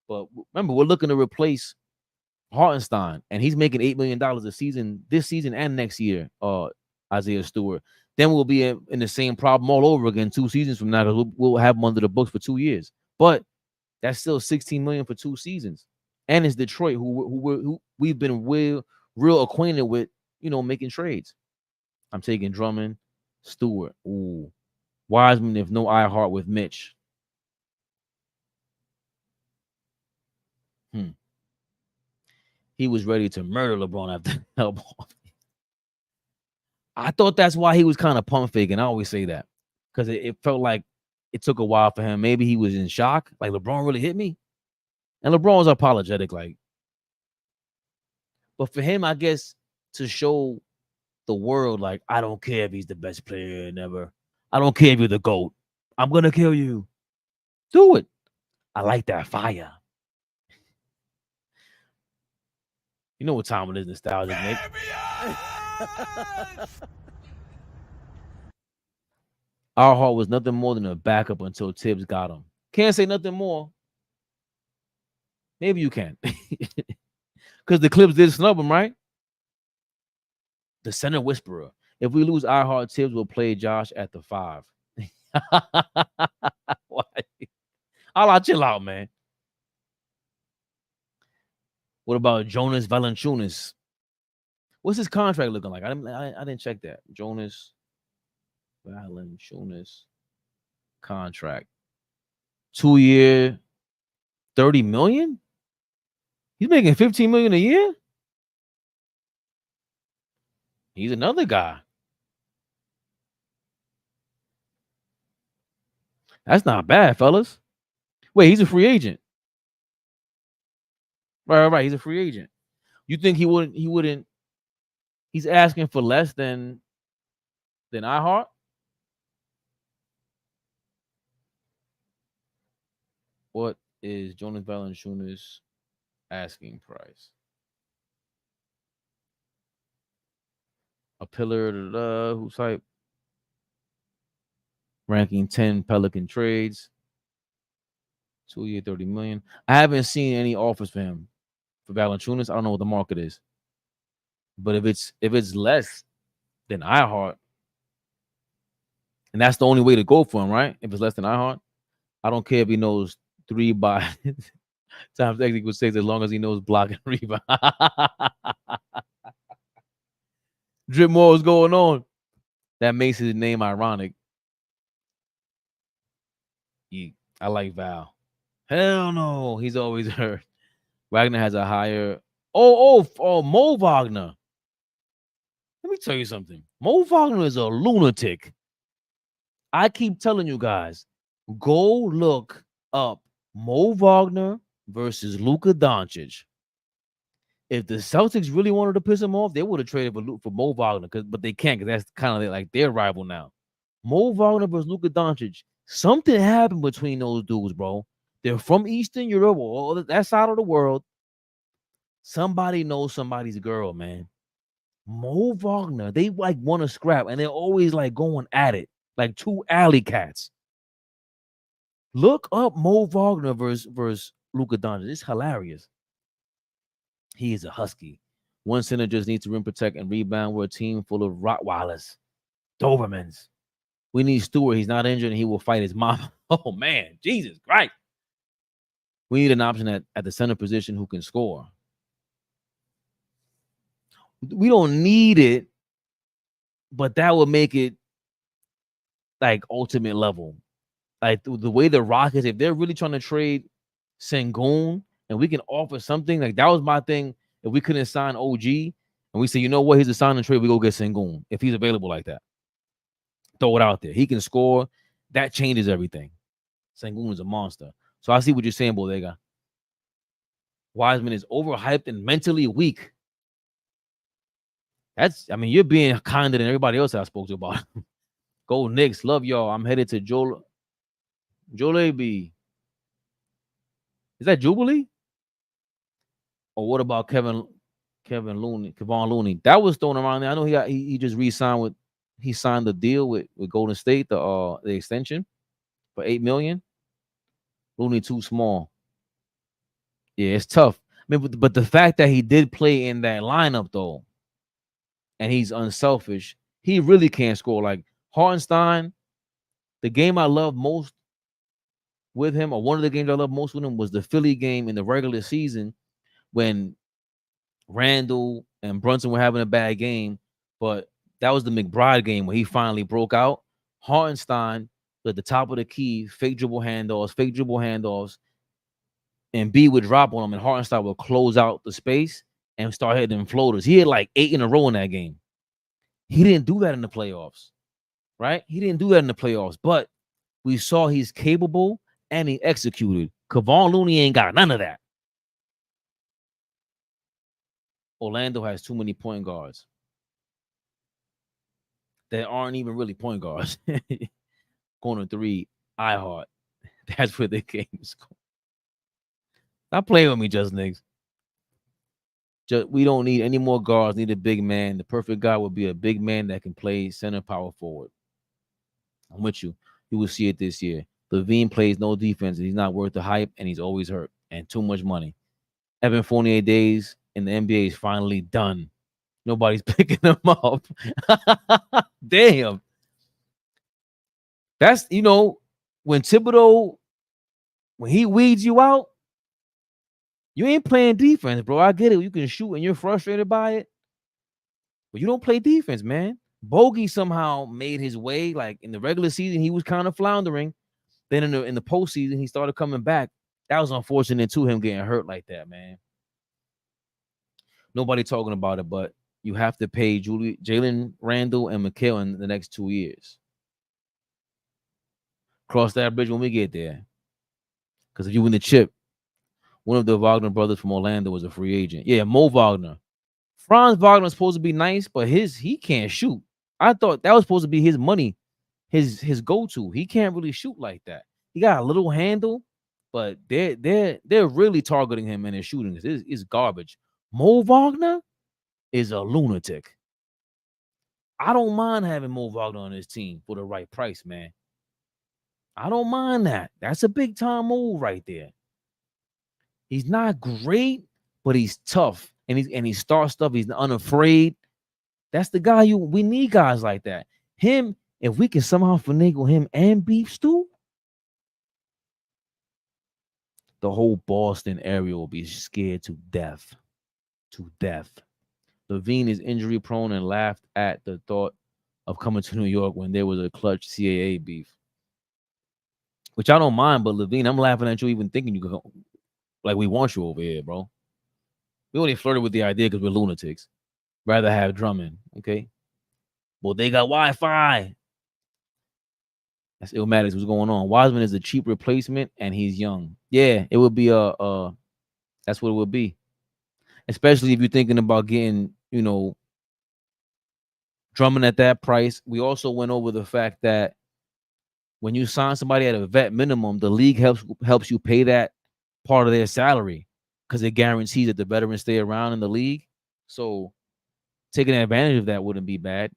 But remember, we're looking to replace Hartenstein, and he's making $8 million a season this season and next year, Isaiah Stewart. Then we'll be in the same problem all over again 2 seasons from now, because we'll have him under the books for 2 years. But that's still $16 million for 2 seasons. And it's Detroit, who we've been real acquainted with, making trades. I'm taking Drummond, Stewart. Ooh. Wiseman, if no iHeart with Mitch. He was ready to murder LeBron after elbow. I thought that's why he was kind of pump faking. I always say that because it felt like it took a while for him. Maybe he was in shock. Like, LeBron really hit me. And LeBron was apologetic. But for him, I guess, to show the world, like, I don't care if he's the best player ever. I don't care if you're the GOAT. I'm going to kill you. Do it. I like that fire. You know what time it is, nostalgic, Nick. Our heart was nothing more than a backup until Tibbs got him. Can't say nothing more. Maybe you can. Because the Clips did snub him, right? The center whisperer. If we lose our heart, Tibbs will play Josh at the 5. I'll chill out, man. What about Jonas Valanciunas? What's his contract looking like? I didn't check that. Jonas Valanciunas contract. 2-year, $30 million? He's making $15 million a year? He's another guy. That's not bad, fellas. Wait, he's a free agent. Right. He's a free agent. You think he wouldn't? He's asking for less than iHeart? What is Jonas Valanciunas' asking price? A pillar, who's hype? Ranking 10 Pelican trades. 2-year, $30 million. I haven't seen any offers for him for Valanciunas. I don't know what the market is, but if it's less than iHeart, and that's the only way to go for him, right? If it's less than iHeart, I don't care if he knows 3 by times X equals 6 as long as he knows block and rebound. Drip more is going on. That makes his name ironic. I like Val. Hell no, he's always hurt. Wagner has a higher. Oh, Mo Wagner. Let me tell you something. Mo Wagner is a lunatic. I keep telling you guys, go look up Mo Wagner versus Luka Doncic. If the Celtics really wanted to piss him off, they would have traded for Mo Wagner, but they can't, because that's kind of like their rival now. Mo Wagner versus Luka Doncic. Something happened between those dudes, bro. They're from Eastern Europe, or that side of the world. Somebody knows somebody's girl, man. Mo Wagner, they like want to scrap, and they're always like going at it, like two alley cats. Look up Mo Wagner versus Luka Doncic. It's hilarious. He is a husky. One center just needs to rim protect and rebound. We're a team full of Rottweilers, Dobermans. We need Stewart. He's not injured, and he will fight his mom. Oh, man. Jesus Christ. We need an option at the center position who can score. We don't need it, but that would make it like ultimate level. Like the way the Rockets, if they're really trying to trade Sengun and we can offer something, like that was my thing. If we couldn't sign OG and we say, you know what, he's a sign and trade, we go get Sengun if he's available like that. Throw it out there. He can score. That changes everything. Sengun is a monster. So I see what you're saying, Bodega. Wiseman is overhyped and mentally weak. You're being kinder than everybody else I spoke to about. Go Knicks. Love y'all. I'm headed to Jollibee. Is that Jubilee? Or what about Kevon Looney? That was thrown around there. I know he just re-signed he signed the deal with Golden State, the extension for $8 million. Looney too small. Yeah, it's tough. But the fact that he did play in that lineup though, and he's unselfish, he really can't score. Like Hartenstein, the game I love most with him, or one of the games I love most with him, was the Philly game in the regular season when Randall and Brunson were having a bad game, but that was the McBride game where he finally broke out. Hartenstein at the top of the key, fake dribble handoffs, and B would drop on him, and Hartenstein would close out the space and start hitting floaters. He had like 8 in a row in that game. He didn't do that in the playoffs, right? He didn't do that in the playoffs, but we saw he's capable and he executed. Kevon Looney ain't got none of that. Orlando has too many point guards that aren't even really point guards. Corner 3, iHeart. That's where the game is going. Stop playing with me, Just Niggas. We don't need any more guards. Need a big man. The perfect guy would be a big man that can play center, power forward. I'm with you. You will see it this year. Levine plays no defense. He's not worth the hype, and he's always hurt. And too much money. Evan Fournier days in the NBA is finally done. Nobody's picking him up. Damn. That's, when Thibodeau, when he weeds you out, you ain't playing defense, bro. I get it. You can shoot and you're frustrated by it, but you don't play defense, man. Bogey somehow made his way. Like in the regular season, he was kind of floundering. Then in the postseason, he started coming back. That was unfortunate too, him getting hurt like that, man. Nobody talking about it, but you have to pay Jalen Randall and Mikal in the next 2 years. Cross that bridge when we get there. Because if you win the chip, one of the Wagner brothers from Orlando was a free agent. Yeah, Mo Wagner. Franz Wagner was supposed to be nice, but he can't shoot. I thought that was supposed to be his money, his go-to. He can't really shoot like that. He got a little handle, but they're really targeting him and his shooting is garbage. Mo Wagner is a lunatic. I don't mind having Mo Wagner on his team for the right price, man. I don't mind that. That's a big time move right there. He's not great, but he's tough and he starts stuff. He's unafraid. That's the guy we need guys like that. Him, if we can somehow finagle him and Beef Stew, the whole Boston area will be scared to death. To death. Levine is injury prone and laughed at the thought of coming to New York when there was a clutch CAA beef. Which I don't mind, but Levine, I'm laughing at you even thinking you could go. Like, we want you over here, bro. We only flirted with the idea because we're lunatics. Rather have Drummond, okay? Well, they got Wi-Fi. That's Illmatic. What's going on? Wiseman is a cheap replacement, and he's young. Yeah, it would be that's what it would be. Especially if you're thinking about getting, Drummond at that price. We also went over the fact that when you sign somebody at a vet minimum, the league helps you pay that part of their salary because it guarantees that the veterans stay around in the league. So taking advantage of that wouldn't be bad,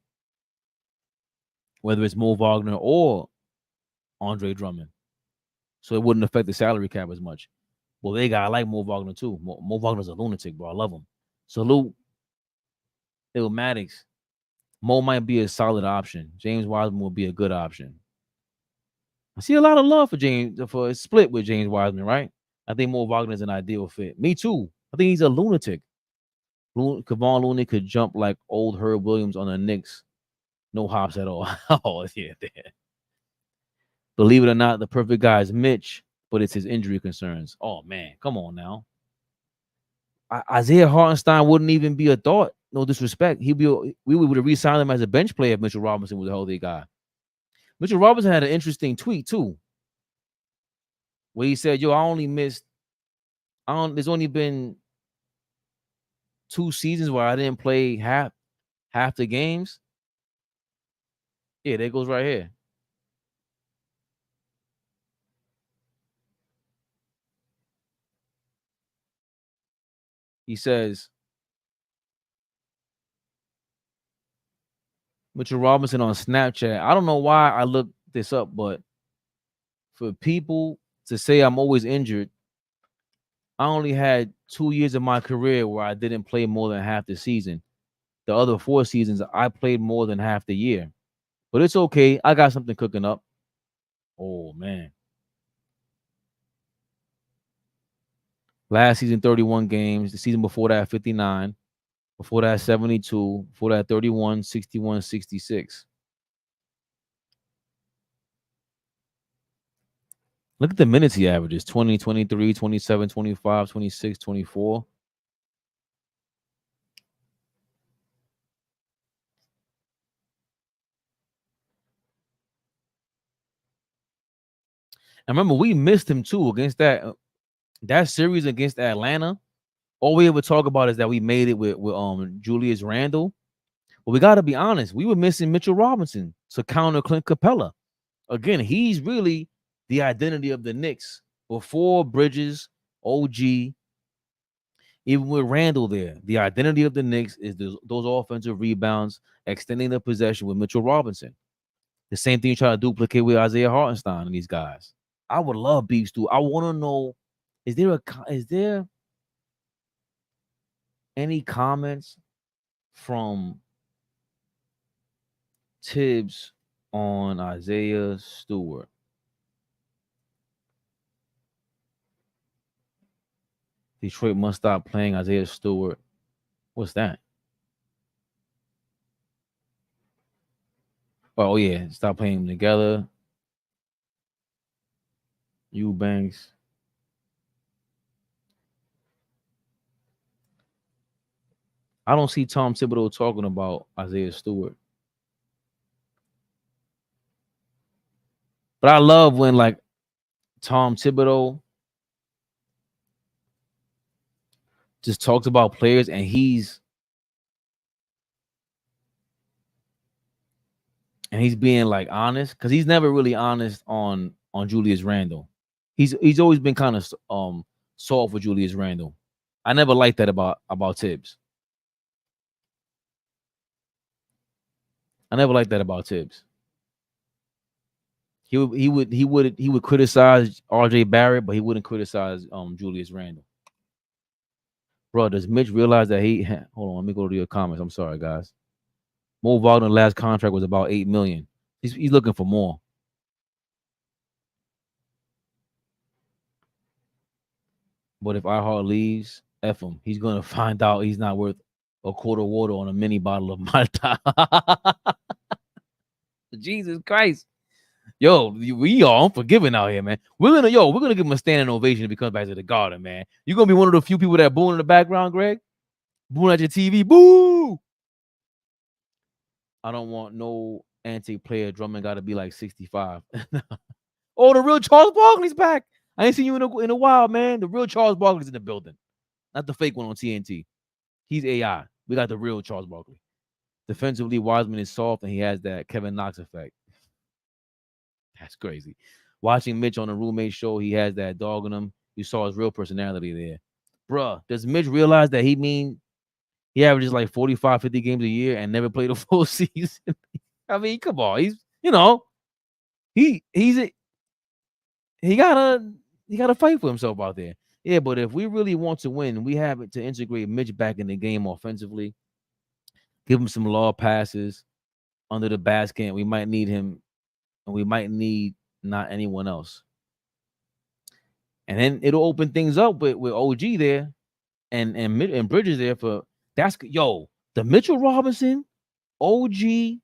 whether it's Mo Wagner or Andre Drummond. So it wouldn't affect the salary cap as much. Well, I like Mo Wagner too. Mo Wagner's a lunatic, bro. I love him. Salute Illmatics. Mo might be a solid option. James Wiseman will be a good option. I see a lot of love for a split with James Wiseman, right? I think Mo Wagner is an ideal fit. Me too. I think he's a lunatic. Kevon Looney could jump like old Herb Williams on the Knicks. No hops at all. Oh, yeah. Believe it or not, the perfect guy is Mitch, but it's his injury concerns. Oh, man. Come on now. Isaiah Hartenstein wouldn't even be a thought. No disrespect. We would have re-signed him as a bench player if Mitchell Robinson was a healthy guy. Mitchell Robinson had an interesting tweet, too, where he said, there's only been 2 seasons where I didn't play half the games. Yeah, there goes right here. He says, Mitchell Robinson on Snapchat. I don't know why I looked this up, but for people to say I'm always injured, I only had 2 years of my career where I didn't play more than half the season. The other 4 seasons, I played more than half the year. But it's okay. I got something cooking up. Oh, man. Last season, 31 games. The season before that, 59. Before that, 72. Before that, 31, 61, 66. Look at the minutes he averages. 20, 23, 27, 25, 26, 24. I remember we missed him too against that series against Atlanta. All we ever talk about is that we made it with Julius Randle. But we got to be honest. We were missing Mitchell Robinson to counter Clint Capella. Again, he's really the identity of the Knicks. Before Bridges, OG, even with Randle there, the identity of the Knicks is those offensive rebounds, extending the possession with Mitchell Robinson. The same thing you try to duplicate with Isaiah Hartenstein and these guys. I would love Beef Stew. I want to know, is there any comments from Tibbs on Isaiah Stewart? Detroit must stop playing Isaiah Stewart. What's that? Oh, yeah. Stop playing them together. Eubanks. I don't see Tom Thibodeau talking about Isaiah Stewart. But I love when, like, Tom Thibodeau just talks about players and he's being, like, honest, because he's never really honest on Julius Randle. He's always been kind of soft with Julius Randle. I never liked that about Tibbs. I never liked that about Tibbs. He would criticize RJ Barrett, but he wouldn't criticize Julius Randle. Bro, does Mitch realize that he hold on, let me go to your comments. I'm sorry, guys. Mo Wagner's last contract was about $8 million. He's looking for more. But if iHeart leaves, F him. He's gonna find out he's not worth a quart of water on a mini bottle of Malta. Jesus Christ. Yo, we are unforgiving out here, man. We're gonna give him a standing ovation if he comes back to the Garden, man. You're gonna be one of the few people that booing in the background, Greg. Booing at your TV. Boo! I don't want no anti-player. Drummond got to be like 65. Oh, the real Charles Barkley's back. I ain't seen you in a while, man. The real Charles Barkley's in the building, not the fake one on TNT. He's AI. We got the real Charles Barkley. Defensively, Wiseman is soft, and he has that Kevin Knox effect. That's crazy. Watching Mitch on the roommate show, he has that dog in him. You saw his real personality there. Bruh, does Mitch realize that he averages like 45, 50 games a year and never played a full season? I mean, come on. He gotta fight for himself out there. Yeah, but if we really want to win, we have to integrate Mitch back in the game offensively. Give him some law passes under the basket. We might need him, and we might need not anyone else. And then it'll open things up with OG there and Bridges there for that's the Mitchell Robinson, OG,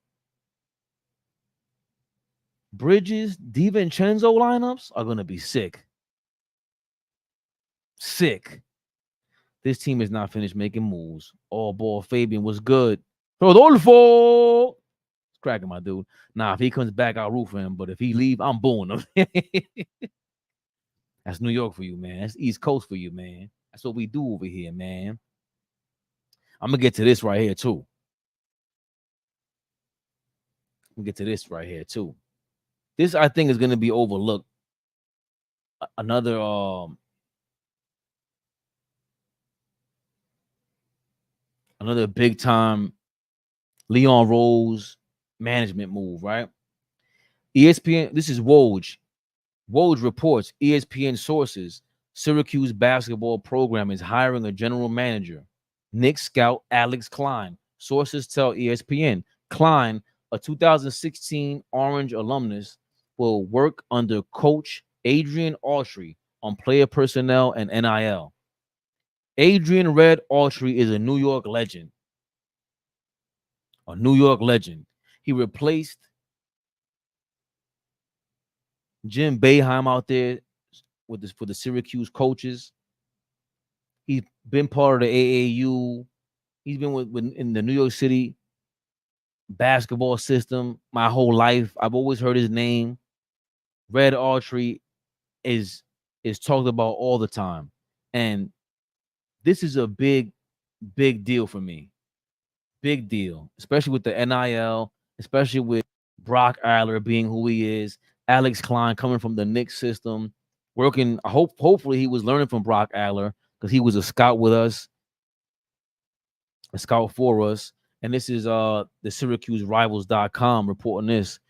Bridges, DiVincenzo lineups are gonna be sick. Sick. This team is not finished making moves. AllBall Fabian was good. Rodolfo. It's cracking, my dude. Nah, if he comes back, I'll root for him. But if he leave, I'm booing him. That's New York for you, man. That's East Coast for you, man. That's what we do over here, man. I'm gonna get to this right here, too. This, I think, is gonna be overlooked. Another big time Leon Rose management move, right? ESPN, this is Woj. Woj reports ESPN sources Syracuse basketball program is hiring a general manager. Knicks scout Alex Klein. Sources tell ESPN Klein, a 2016 Orange alumnus, will work under coach Adrian Autry on player personnel and NIL. Adrian Red Autry is a New York legend. He replaced Jim Boeheim out there for the Syracuse coaches. He's been part of the AAU. He's been in the New York City basketball system my whole life. I've always heard his name. Red Autry is talked about all the time. And this is a big, big deal for me. Big deal, especially with the NIL, especially with Brock Aller being who he is, Alex Klein coming from the Knicks system, working. Hopefully he was learning from Brock Aller because he was a scout with us, a scout for us. And this is the SyracuseRivals.com reporting this.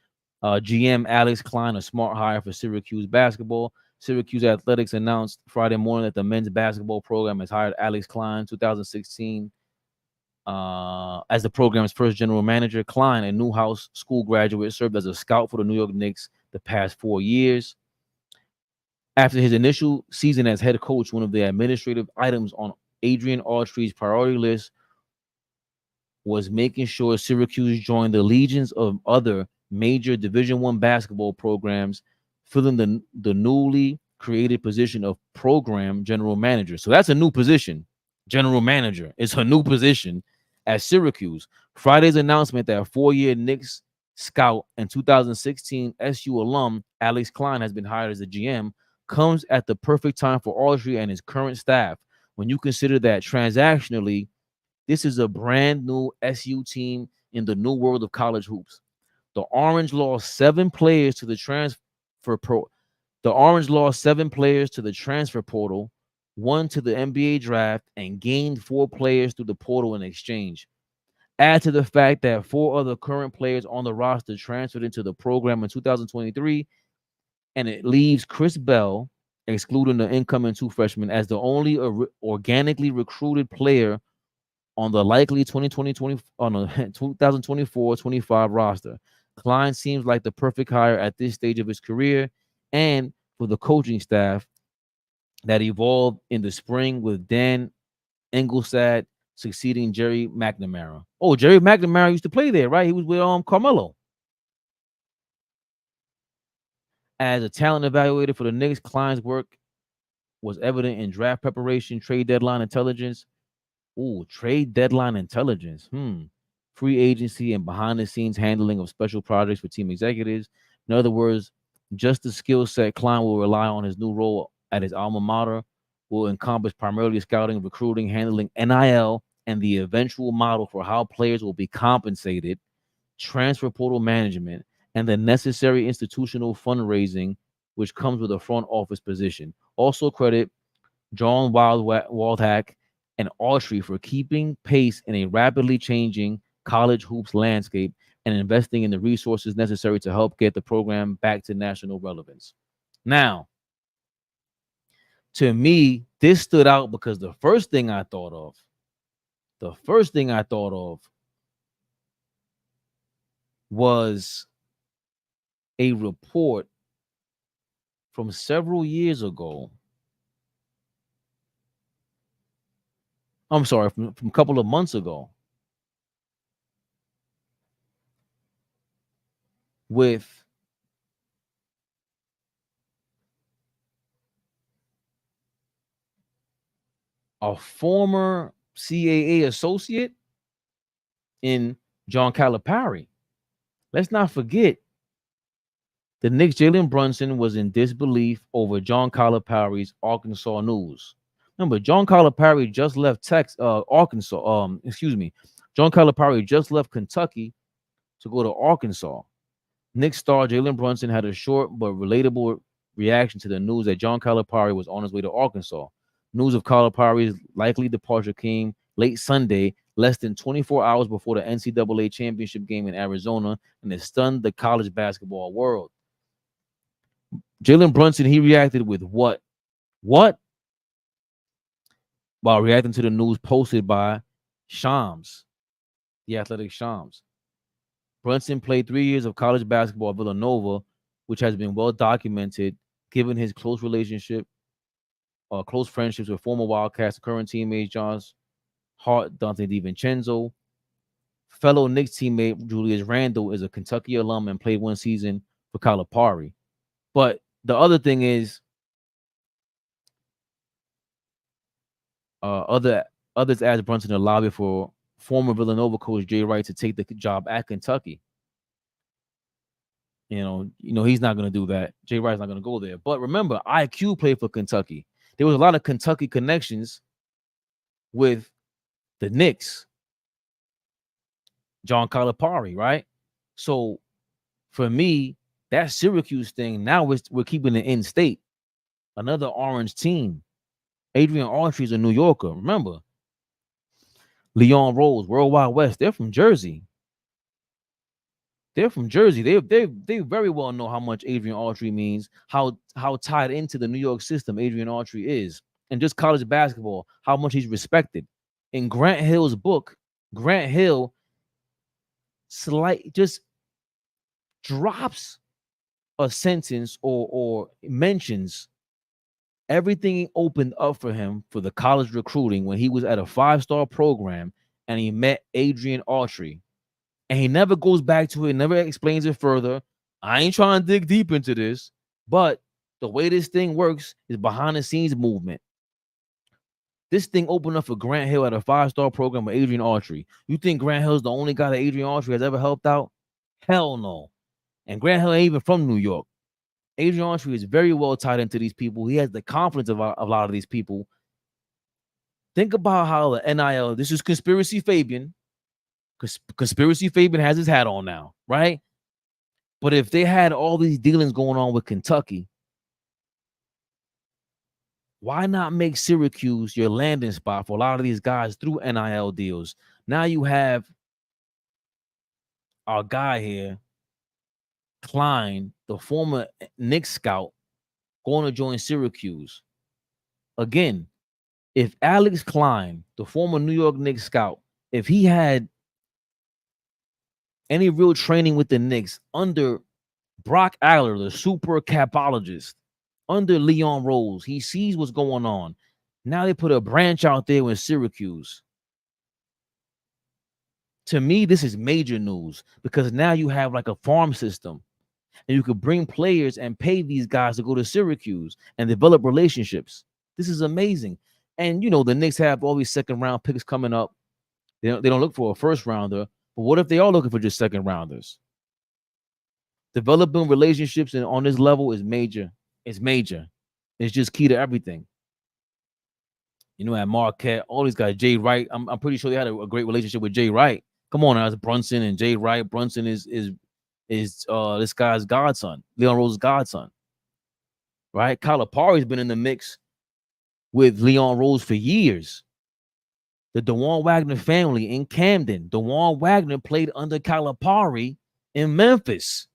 GM Alex Klein, a smart hire for Syracuse basketball. Syracuse Athletics announced Friday morning that the men's basketball program has hired Alex Klein, 2016, as the program's first general manager. Klein, a Newhouse School graduate, served as a scout for the New York Knicks the past 4 years. After his initial season as head coach, one of the administrative items on Adrian Autry's priority list was making sure Syracuse joined the legions of other major Division I basketball programs, filling the newly created position of program general manager. So that's a new position. General manager. It's a new position at Syracuse. Friday's announcement that 4-year Knicks scout and 2016 SU alum Alex Klein has been hired as the GM comes at the perfect time for Autry and his current staff. When you consider that transactionally, this is a brand new SU team in the new world of college hoops. The Orange lost 7 players to the transfer portal, 1 to the NBA draft, and gained 4 players through the portal in exchange. Add to the fact that 4 other current players on the roster transferred into the program in 2023, and it leaves Chris Bell, excluding the incoming 2 freshmen, as the only organically recruited player on the likely 2020-20 on a 2024-25 roster. Klein seems like the perfect hire at this stage of his career and for the coaching staff that evolved in the spring with Dan Engelstad succeeding Jerry McNamara. Oh, Jerry McNamara used to play there, right? He was with Carmelo. As a talent evaluator for the Knicks, Klein's work was evident in draft preparation, trade deadline intelligence. Ooh, trade deadline intelligence. Free agency and behind-the-scenes handling of special projects for team executives. In other words, just the skill set Klein will rely on his new role at his alma mater will encompass primarily scouting, recruiting, handling NIL, and the eventual model for how players will be compensated, transfer portal management, and the necessary institutional fundraising, which comes with a front office position. Also credit John Waldhack and Autry for keeping pace in a rapidly changing college hoops landscape and investing in the resources necessary to help get the program back to national relevance. Now, to me, this stood out because the first thing I thought of was a report from several years ago. I'm sorry, from a couple of months ago, with a former CAA associate in John Calipari. Let's not forget, the Knicks' Jalen Brunson was in disbelief over John Calipari's Arkansas news. Remember, John Calipari just left Arkansas. John Calipari just left Kentucky to go to Arkansas. Knicks star Jalen Brunson had a short but relatable reaction to the news that John Calipari was on his way to Arkansas. News of Calipari's likely departure came late Sunday, less than 24 hours before the NCAA championship game in Arizona, and it stunned the college basketball world. Jalen Brunson, he reacted with what? While reacting to the news posted by Shams, the Athletic Shams. Brunson played 3 years of college basketball at Villanova, which has been well documented, given his close friendships with former Wildcats, current teammates John Hart, Dante DiVincenzo. Fellow Knicks teammate Julius Randle is a Kentucky alum and played 1 season for Calipari. But the other thing is, others asked Brunson to lobby for former Villanova coach Jay Wright to take the job at Kentucky. You know he's not going to do that. Jay Wright's not going to go there. But remember, IQ played for Kentucky. There was a lot of Kentucky connections with the Knicks. John Calipari, right? So for me, that Syracuse thing, now we're keeping it in state. Another orange team. Adrian Autry is a New Yorker. Remember, Leon Rose, Worldwide West, they're from Jersey. They very well know how much Adrian Autry means, how tied into the New York system Adrian Autry is, and just college basketball, how much he's respected. In Grant Hill's book, Grant Hill just drops a sentence or mentions everything opened up for him for the college recruiting when he was at a 5-star program and he met Adrian Autry. And he never goes back to it, never explains it further. I ain't trying to dig deep into this, but the way this thing works is behind the scenes movement. This thing opened up for Grant Hill at a 5-star program with Adrian Autry. You think Grant Hill's the only guy that Adrian Autry has ever helped out? Hell no. And Grant Hill ain't even from New York. Adrian Autry is very well tied into these people. He has the confidence of a lot of these people. Think about how the NIL, this is Conspiracy Fabian. Conspiracy Fabian has his hat on now, right? But if they had all these dealings going on with Kentucky, why not make Syracuse your landing spot for a lot of these guys through NIL deals? Now you have our guy here, Klein, the former Knicks scout, going to join Syracuse. Again, if Alex Klein, the former New York Knicks scout, if he had any real training with the Knicks under Brock Aller, the super capologist, under Leon Rose, he sees what's going on. Now they put a branch out there in Syracuse. To me, this is major news because now you have like a farm system and you could bring players and pay these guys to go to Syracuse and develop relationships. This is amazing. And, you know, the Knicks have all these second round picks coming up. They don't look for a first rounder. But what if they are looking for just second rounders? Developing relationships and on this level is major. It's major. It's just key to everything. You know, at Marquette, all these guys, Jay Wright. I'm pretty sure they had a great relationship with Jay Wright. Come on, now, it's Brunson and Jay Wright. Brunson is this guy's godson, Leon Rose's godson. Right? Calipari's been in the mix with Leon Rose for years. The DeJuan Wagner family in Camden. DeJuan Wagner played under Calipari in Memphis.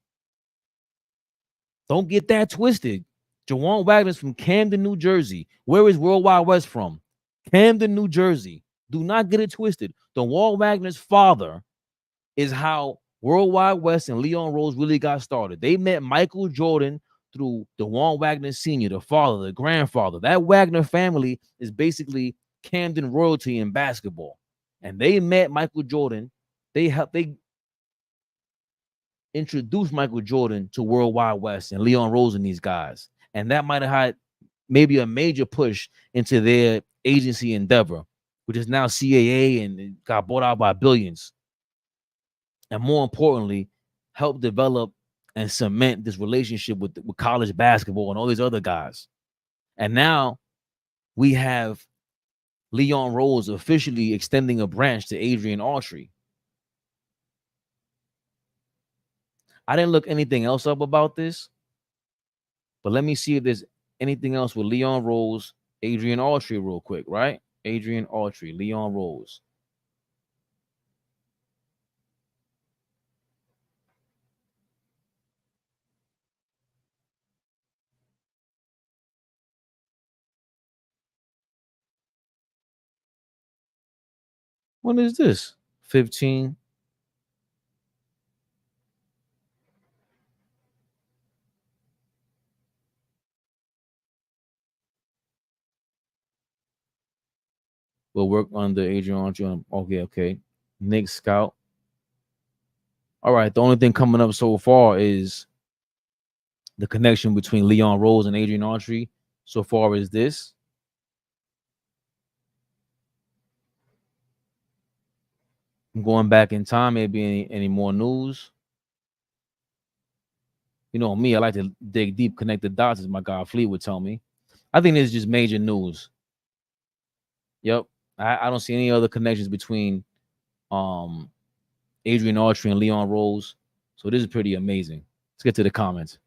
Don't get that twisted. DeJuan Wagner's from Camden, New Jersey. Where is World Wide West from? Camden, New Jersey. Do not get it twisted. DeJuan Wagner's father is how World Wide West and Leon Rose really got started. They met Michael Jordan through DeJuan Wagner Sr., the father, the grandfather. That Wagner family is basically Camden royalty in basketball. And they met Michael Jordan. They introduced Michael Jordan to World Wide West and Leon Rose and these guys. And that might have had maybe a major push into their agency endeavor, which is now CAA and got bought out by billions. And more importantly, help develop and cement this relationship with college basketball and all these other guys. And now we have Leon Rose officially extending a branch to Adrian Autry. I didn't look anything else up about this, but let me see if there's anything else with Leon Rose, Adrian Autry real quick, right? Adrian Autry, Leon Rose. When is this? 15. Will work under Adrian Autry. Okay. Knicks scout. All right. The only thing coming up so far is the connection between Leon Rose and Adrian Autry. So far as this. I'm going back in time. Maybe any more news. You know me, I like to dig deep, connect the dots, as my guy Fleet would tell me. I think this is just major news. Yep. I don't see any other connections between Adrian Autry and Leon Rose. So this is pretty amazing. Let's get to the comments.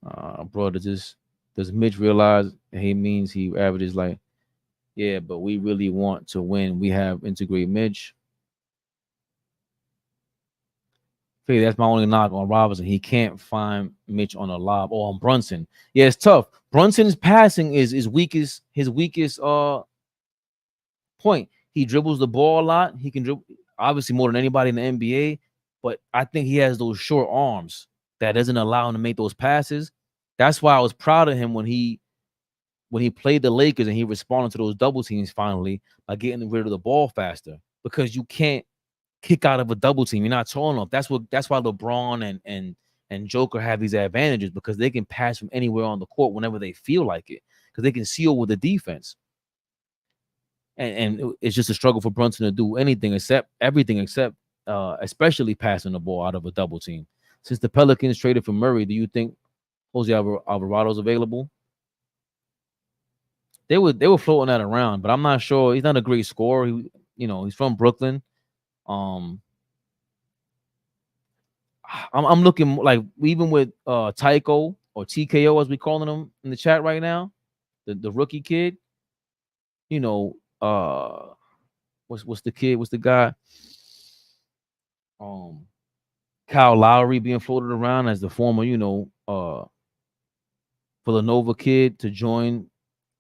Bro, does Mitch realize he means he averages like, yeah, but we really want to win. We have integrate Mitch. Hey, that's my only knock on Robinson. He can't find Mitch on a lob or on Brunson. Yeah, it's tough. Brunson's passing is his weakest point. He dribbles the ball a lot. He can dribble obviously more than anybody in the NBA, but I think he has those short arms that doesn't allow him to make those passes. That's why I was proud of him when he played the Lakers and he responded to those double teams finally by getting rid of the ball faster, because you can't kick out of a double team. You're not tall enough. That's why LeBron and Joker have these advantages, because they can pass from anywhere on the court whenever they feel like it, because they can seal with the defense. And it's just a struggle for Brunson to do everything except especially passing the ball out of a double team. Since the Pelicans traded for Murray, do you think Jose Alvarado's available? They were floating that around, but I'm not sure. He's not a great scorer. He's from Brooklyn. I'm looking like, even with Tycho or TKO as we calling him in the chat right now, the rookie kid. What's the kid? What's the guy? Kyle Lowry being floated around as the former, Villanova kid to join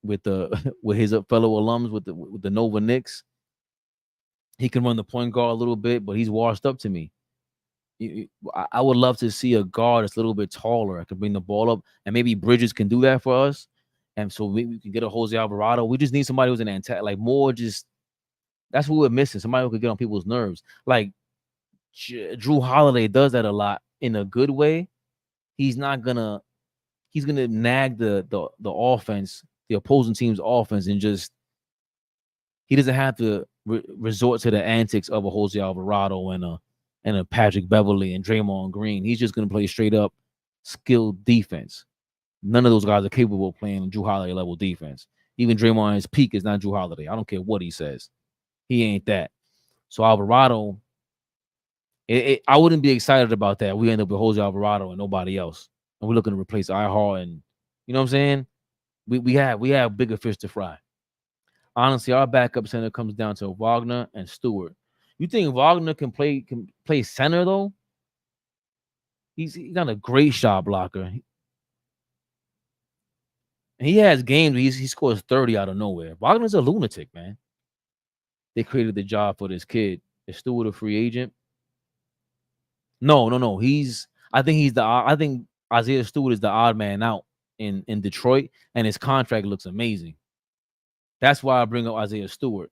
with the with his fellow alums with the Nova Knicks. He can run the point guard a little bit, but he's washed up to me. I would love to see a guard that's a little bit taller. I could bring the ball up, and maybe Bridges can do that for us. And so we can get a Jose Alvarado. We just need somebody who's an antagonist, like more just. That's what we're missing. Somebody who could get on people's nerves. Like Drew Holiday does that a lot in a good way. He's gonna nag the offense, the opposing team's offense, and just he doesn't have to resort to the antics of a Jose Alvarado and a Patrick Beverly and Draymond Green. He's just gonna play straight up skilled defense. None of those guys are capable of playing Drew Holiday level defense. Even Draymond at his peak is not Drew Holiday. I don't care what he says. He ain't that. So Alvarado, I wouldn't be excited about that. We end up with Jose Alvarado and nobody else. And we're looking to replace Ihart, and you know what I'm saying? We have bigger fish to fry. Honestly, our backup center comes down to Wagner and Stewart. You think Wagner can play center though? He's not a great shot blocker. He has games where he scores 30 out of nowhere. Wagner's a lunatic, man. They created the job for this kid. Is Stewart a free agent? No. I think Isaiah Stewart is the odd man out in Detroit, and his contract looks amazing. That's why I bring up Isaiah Stewart.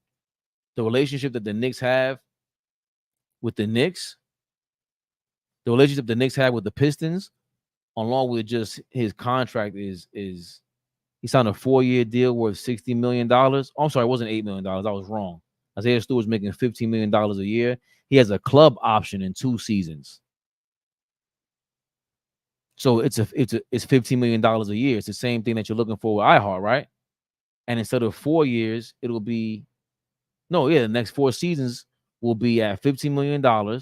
The relationship that the Knicks have with the Knicks, the relationship the Knicks have with the Pistons, along with just his contract is he signed a 4-year deal worth $60 million. Oh, I'm sorry, it wasn't $8 million. I was wrong. Isaiah Stewart's making $15 million a year. He has a club option in 2 seasons. So it's $15 million a year. It's the same thing that you're looking for with Ihart, right? And instead of 4 years, the next 4 seasons will be at $15 million,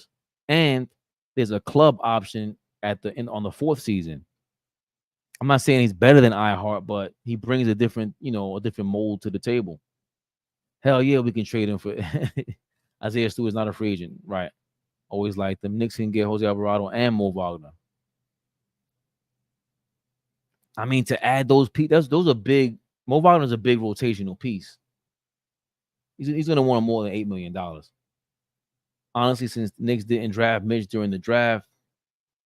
and there's a club option on the 4th season. I'm not saying he's better than Ihart, but he brings a different mold to the table. Hell yeah, we can trade him for Isaiah Stewart's not a free agent, right? Always like the Knicks can get Jose Alvarado and Mo Wagner. I mean, to add those pieces, those are big. Mo Wagner's a big rotational piece. He's going to want more than $8 million. Honestly, since the Knicks didn't draft Mitch during the draft,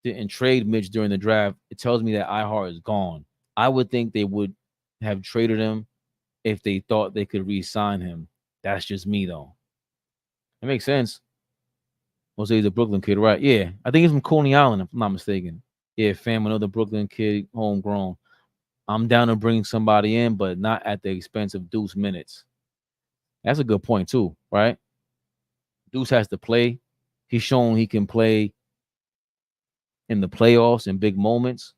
didn't trade Mitch during the draft, it tells me that Ihart is gone. I would think they would have traded him if they thought they could re-sign him. That's just me, though. It makes sense. Jose's a Brooklyn kid, right? Yeah. I think he's from Coney Island, if I'm not mistaken. Yeah, fam, another Brooklyn kid, homegrown. I'm down to bring somebody in, but not at the expense of Deuce minutes. That's a good point, too, right? Deuce has to play. He's shown he can play in the playoffs in big moments.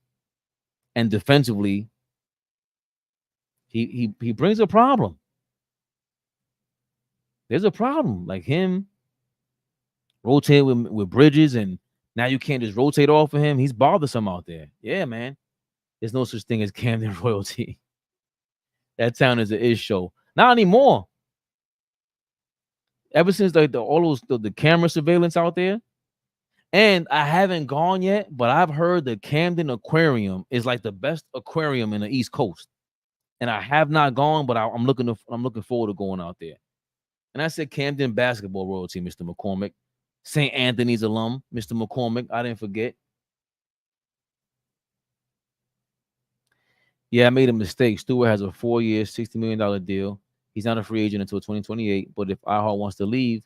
And defensively, he brings a problem. There's a problem. Like him rotate with Bridges, and now you can't just rotate off of him. He's bothersome out there. Yeah, man. There's no such thing as Camden royalty. That town is an ish show. Not anymore. Ever since the camera surveillance out there, and I haven't gone yet, but I've heard the Camden Aquarium is like the best aquarium in the East Coast. And I have not gone, but I'm looking forward to going out there. And I said Camden basketball royalty, Mr. McCormick. St. Anthony's alum, Mr. McCormick. I didn't forget. Yeah, I made a mistake. Stewart has a 4-year, $60 million deal. He's not a free agent until 2028. But if Ihart wants to leave,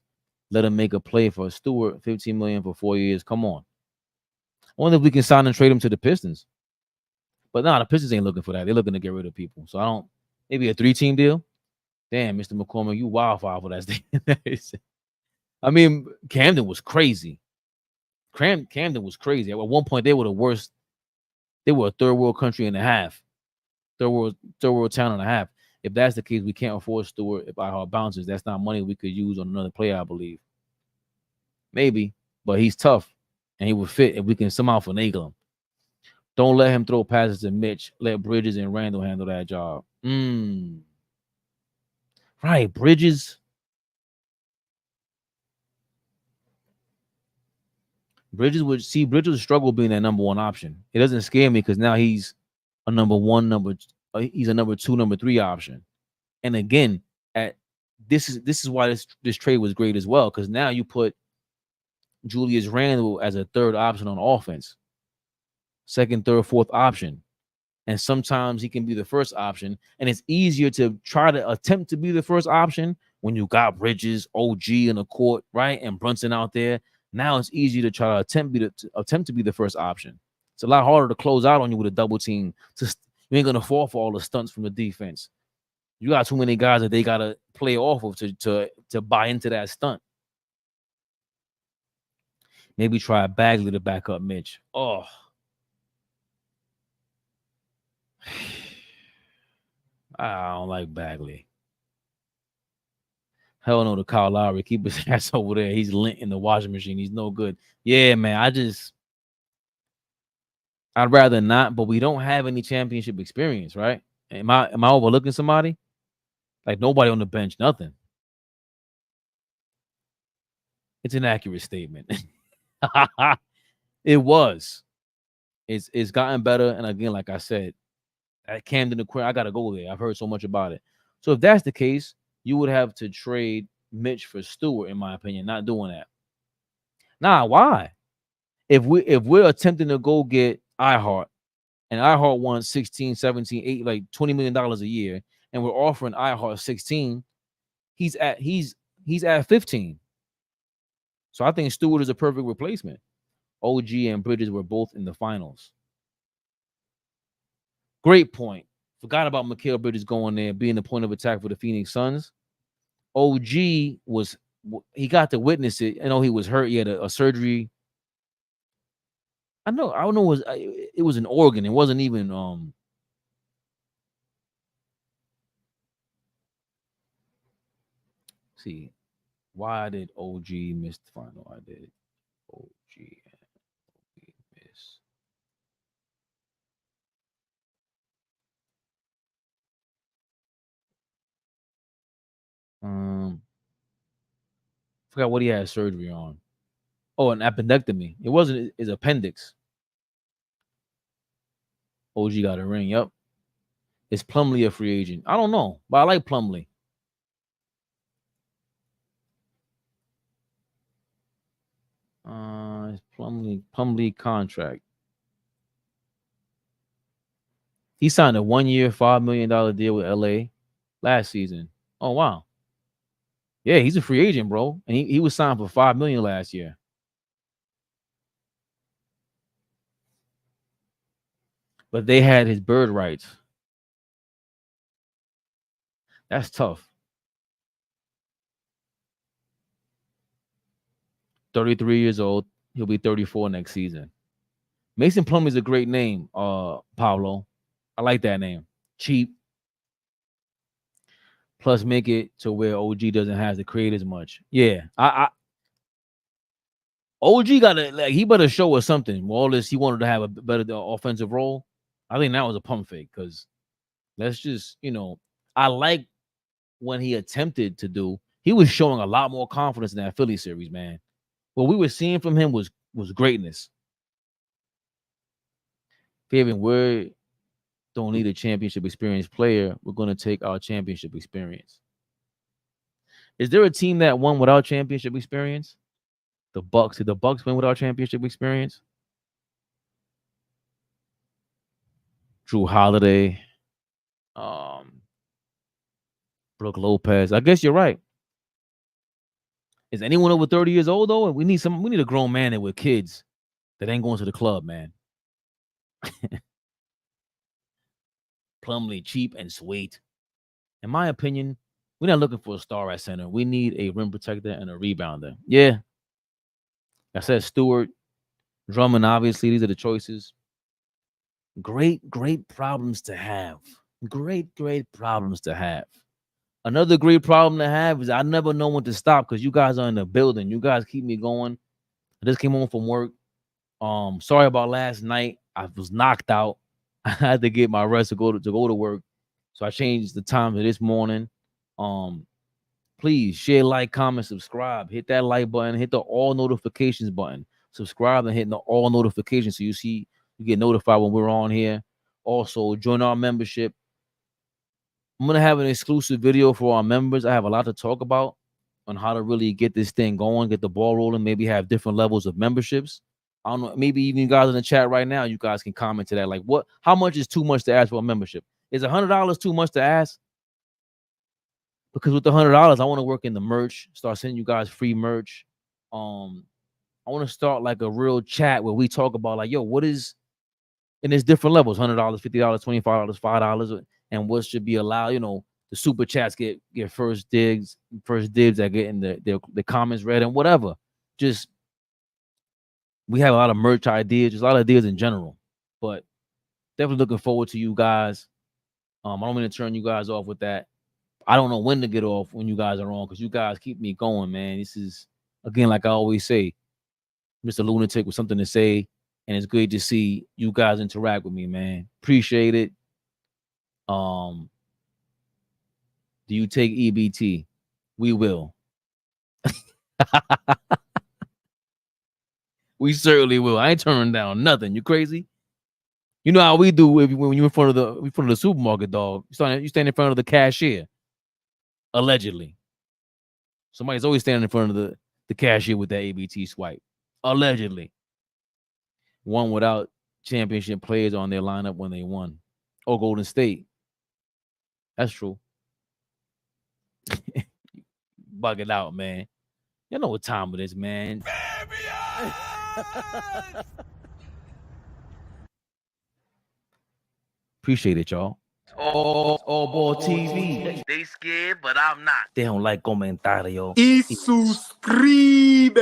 let him make a play for Stewart. $15 million for 4 years. Come on. I wonder if we can sign and trade him to the Pistons. But the Pistons ain't looking for that. They're looking to get rid of people. So maybe a 3-team deal. Damn, Mr. McCormick, you wildfire for that. I mean, Camden was crazy. Camden was crazy. At one point, they were the worst. They were a third world country and a half. Third world town and a half. If that's the case, we can't afford Stewart. If Ihart bounces, that's not money we could use on another player, I believe. Maybe, but he's tough, and he would fit if we can somehow finagle him. Don't let him throw passes to Mitch. Let Bridges and Randall handle that job. Right, Bridges. Bridges would struggle being that number one option. It doesn't scare me because now he's a number one, he's a number two, number three option. And again, at this is why this trade was great as well, because now you put Julius Randle as a third option on offense, second, third, fourth option. And sometimes he can be the first option. And it's easier to try to attempt to be the first option when you got Bridges, OG in the court, right? And Brunson out there. Now it's easier to try to attempt to be the first option. It's a lot harder to close out on you with a double team. You ain't gonna fall for all the stunts from the defense. You got too many guys that they gotta play off of to buy into that stunt. Maybe try Bagley to back up Mitch. Oh. I don't like Bagley. Hell no to Kyle Lowry. Keep his ass over there. He's lint in the washing machine. He's no good. Yeah, man. I'd rather not, but we don't have any championship experience, right? Am I overlooking somebody? Like nobody on the bench, nothing. It's an accurate statement. It was. It's gotten better. And again, like I said, at Camden Aquarium, I gotta go there. I've heard so much about it. So if that's the case, you would have to trade Mitch for Stewart, in my opinion. Not doing that. Nah, why? If we're attempting to go get iHeart, and iHeart wants 16, 17, 8, like $20 million a year, and we're offering iHeart 16, he's at 15. So I think Stewart is a perfect replacement. OG and Bridges were both in the finals. Great point. Forgot about Mikal Bridges going there, being the point of attack for the Phoenix Suns. OG he got to witness it. I know he was hurt. He had a surgery. I don't know. It was an organ. It wasn't even see, why did OG miss the final? I did. OG miss. Forgot what he had surgery on. Oh, an appendectomy. It wasn't his appendix. OG got a ring. Yep. Is Plumlee a free agent? I don't know, but I like Plumlee. Plumlee contract. He signed a 1-year, $5 million deal with LA last season. Oh wow. Yeah, he's a free agent, bro. And he was signed for $5 million last year. But they had his bird rights. That's tough. 33 years old. He'll be 34 next season. Mason Plumlee is a great name, Pablo. I like that name. Cheap. Plus, make it to where OG doesn't have to create as much. Yeah, OG he better show us something. All this, he wanted to have a better offensive role. I think that was a pump fake because let's just, I like when he attempted to do. He was showing a lot more confidence in that Philly series, man. What we were seeing from him was greatness. Fabian, we don't need a championship experience player. We're going to take our championship experience. Is there a team that won without championship experience? The Bucks. Did the Bucks win without championship experience? Drew Holiday, Brooke Lopez. I guess you're right. Is anyone over 30 years old though? We need a grown man there with kids that ain't going to the club, man. Plumlee, cheap and sweet. In my opinion, we're not looking for a star at center. We need a rim protector and a rebounder. Yeah. I said Stewart, Drummond, obviously, these are the choices. Great problems to have. Great problems to have. Another great problem to have is I never know when to stop because you guys are in the building. You guys keep me going. I just came home from work. Sorry about last night. I was knocked out. I had to get my rest to go to work. So I changed the time to this morning. Please share, like, comment, subscribe. Hit that like button. Hit the all notifications button. subscribe and hitting the all notifications so you get notified when we're on here. Also, join our membership. I'm gonna have an exclusive video for our members. I have a lot to talk about on how to really get this thing going, get the ball rolling, maybe have different levels of memberships. I don't know, maybe even you guys in the chat right now, you guys can comment to that. Like, how much is too much to ask for a membership? Is $100 too much to ask? Because with the $100, I want to work in the merch, start sending you guys free merch. I want to start like a real chat where we talk about like, yo, what is, and there's different levels, $100, $50, $25, $5, and what should be allowed. You know, the super chats get first dibs at getting the comments read and whatever. Just, we have a lot of merch ideas, just a lot of ideas in general. But definitely looking forward to you guys. I don't mean to turn you guys off with that. I don't know when to get off when you guys are on, because you guys keep me going, man. This is, again, like I always say, Mr. Lunatic with something to say, and it's good to see you guys interact with me, man. Appreciate it. Do you take EBT? We will. We certainly will. I ain't turning down nothing. You crazy? You know how we do when you're in front of the supermarket, dog. You stand in front of the cashier. Allegedly. Somebody's always standing in front of the cashier with that ABT swipe. Allegedly. One without championship players on their lineup when they won. Oh, Golden State. That's true. Bug it out, man. You know what time it is, man. Appreciate it, y'all. AllBall TV. They scared, but I'm not. They don't like comentario. Y suscribe.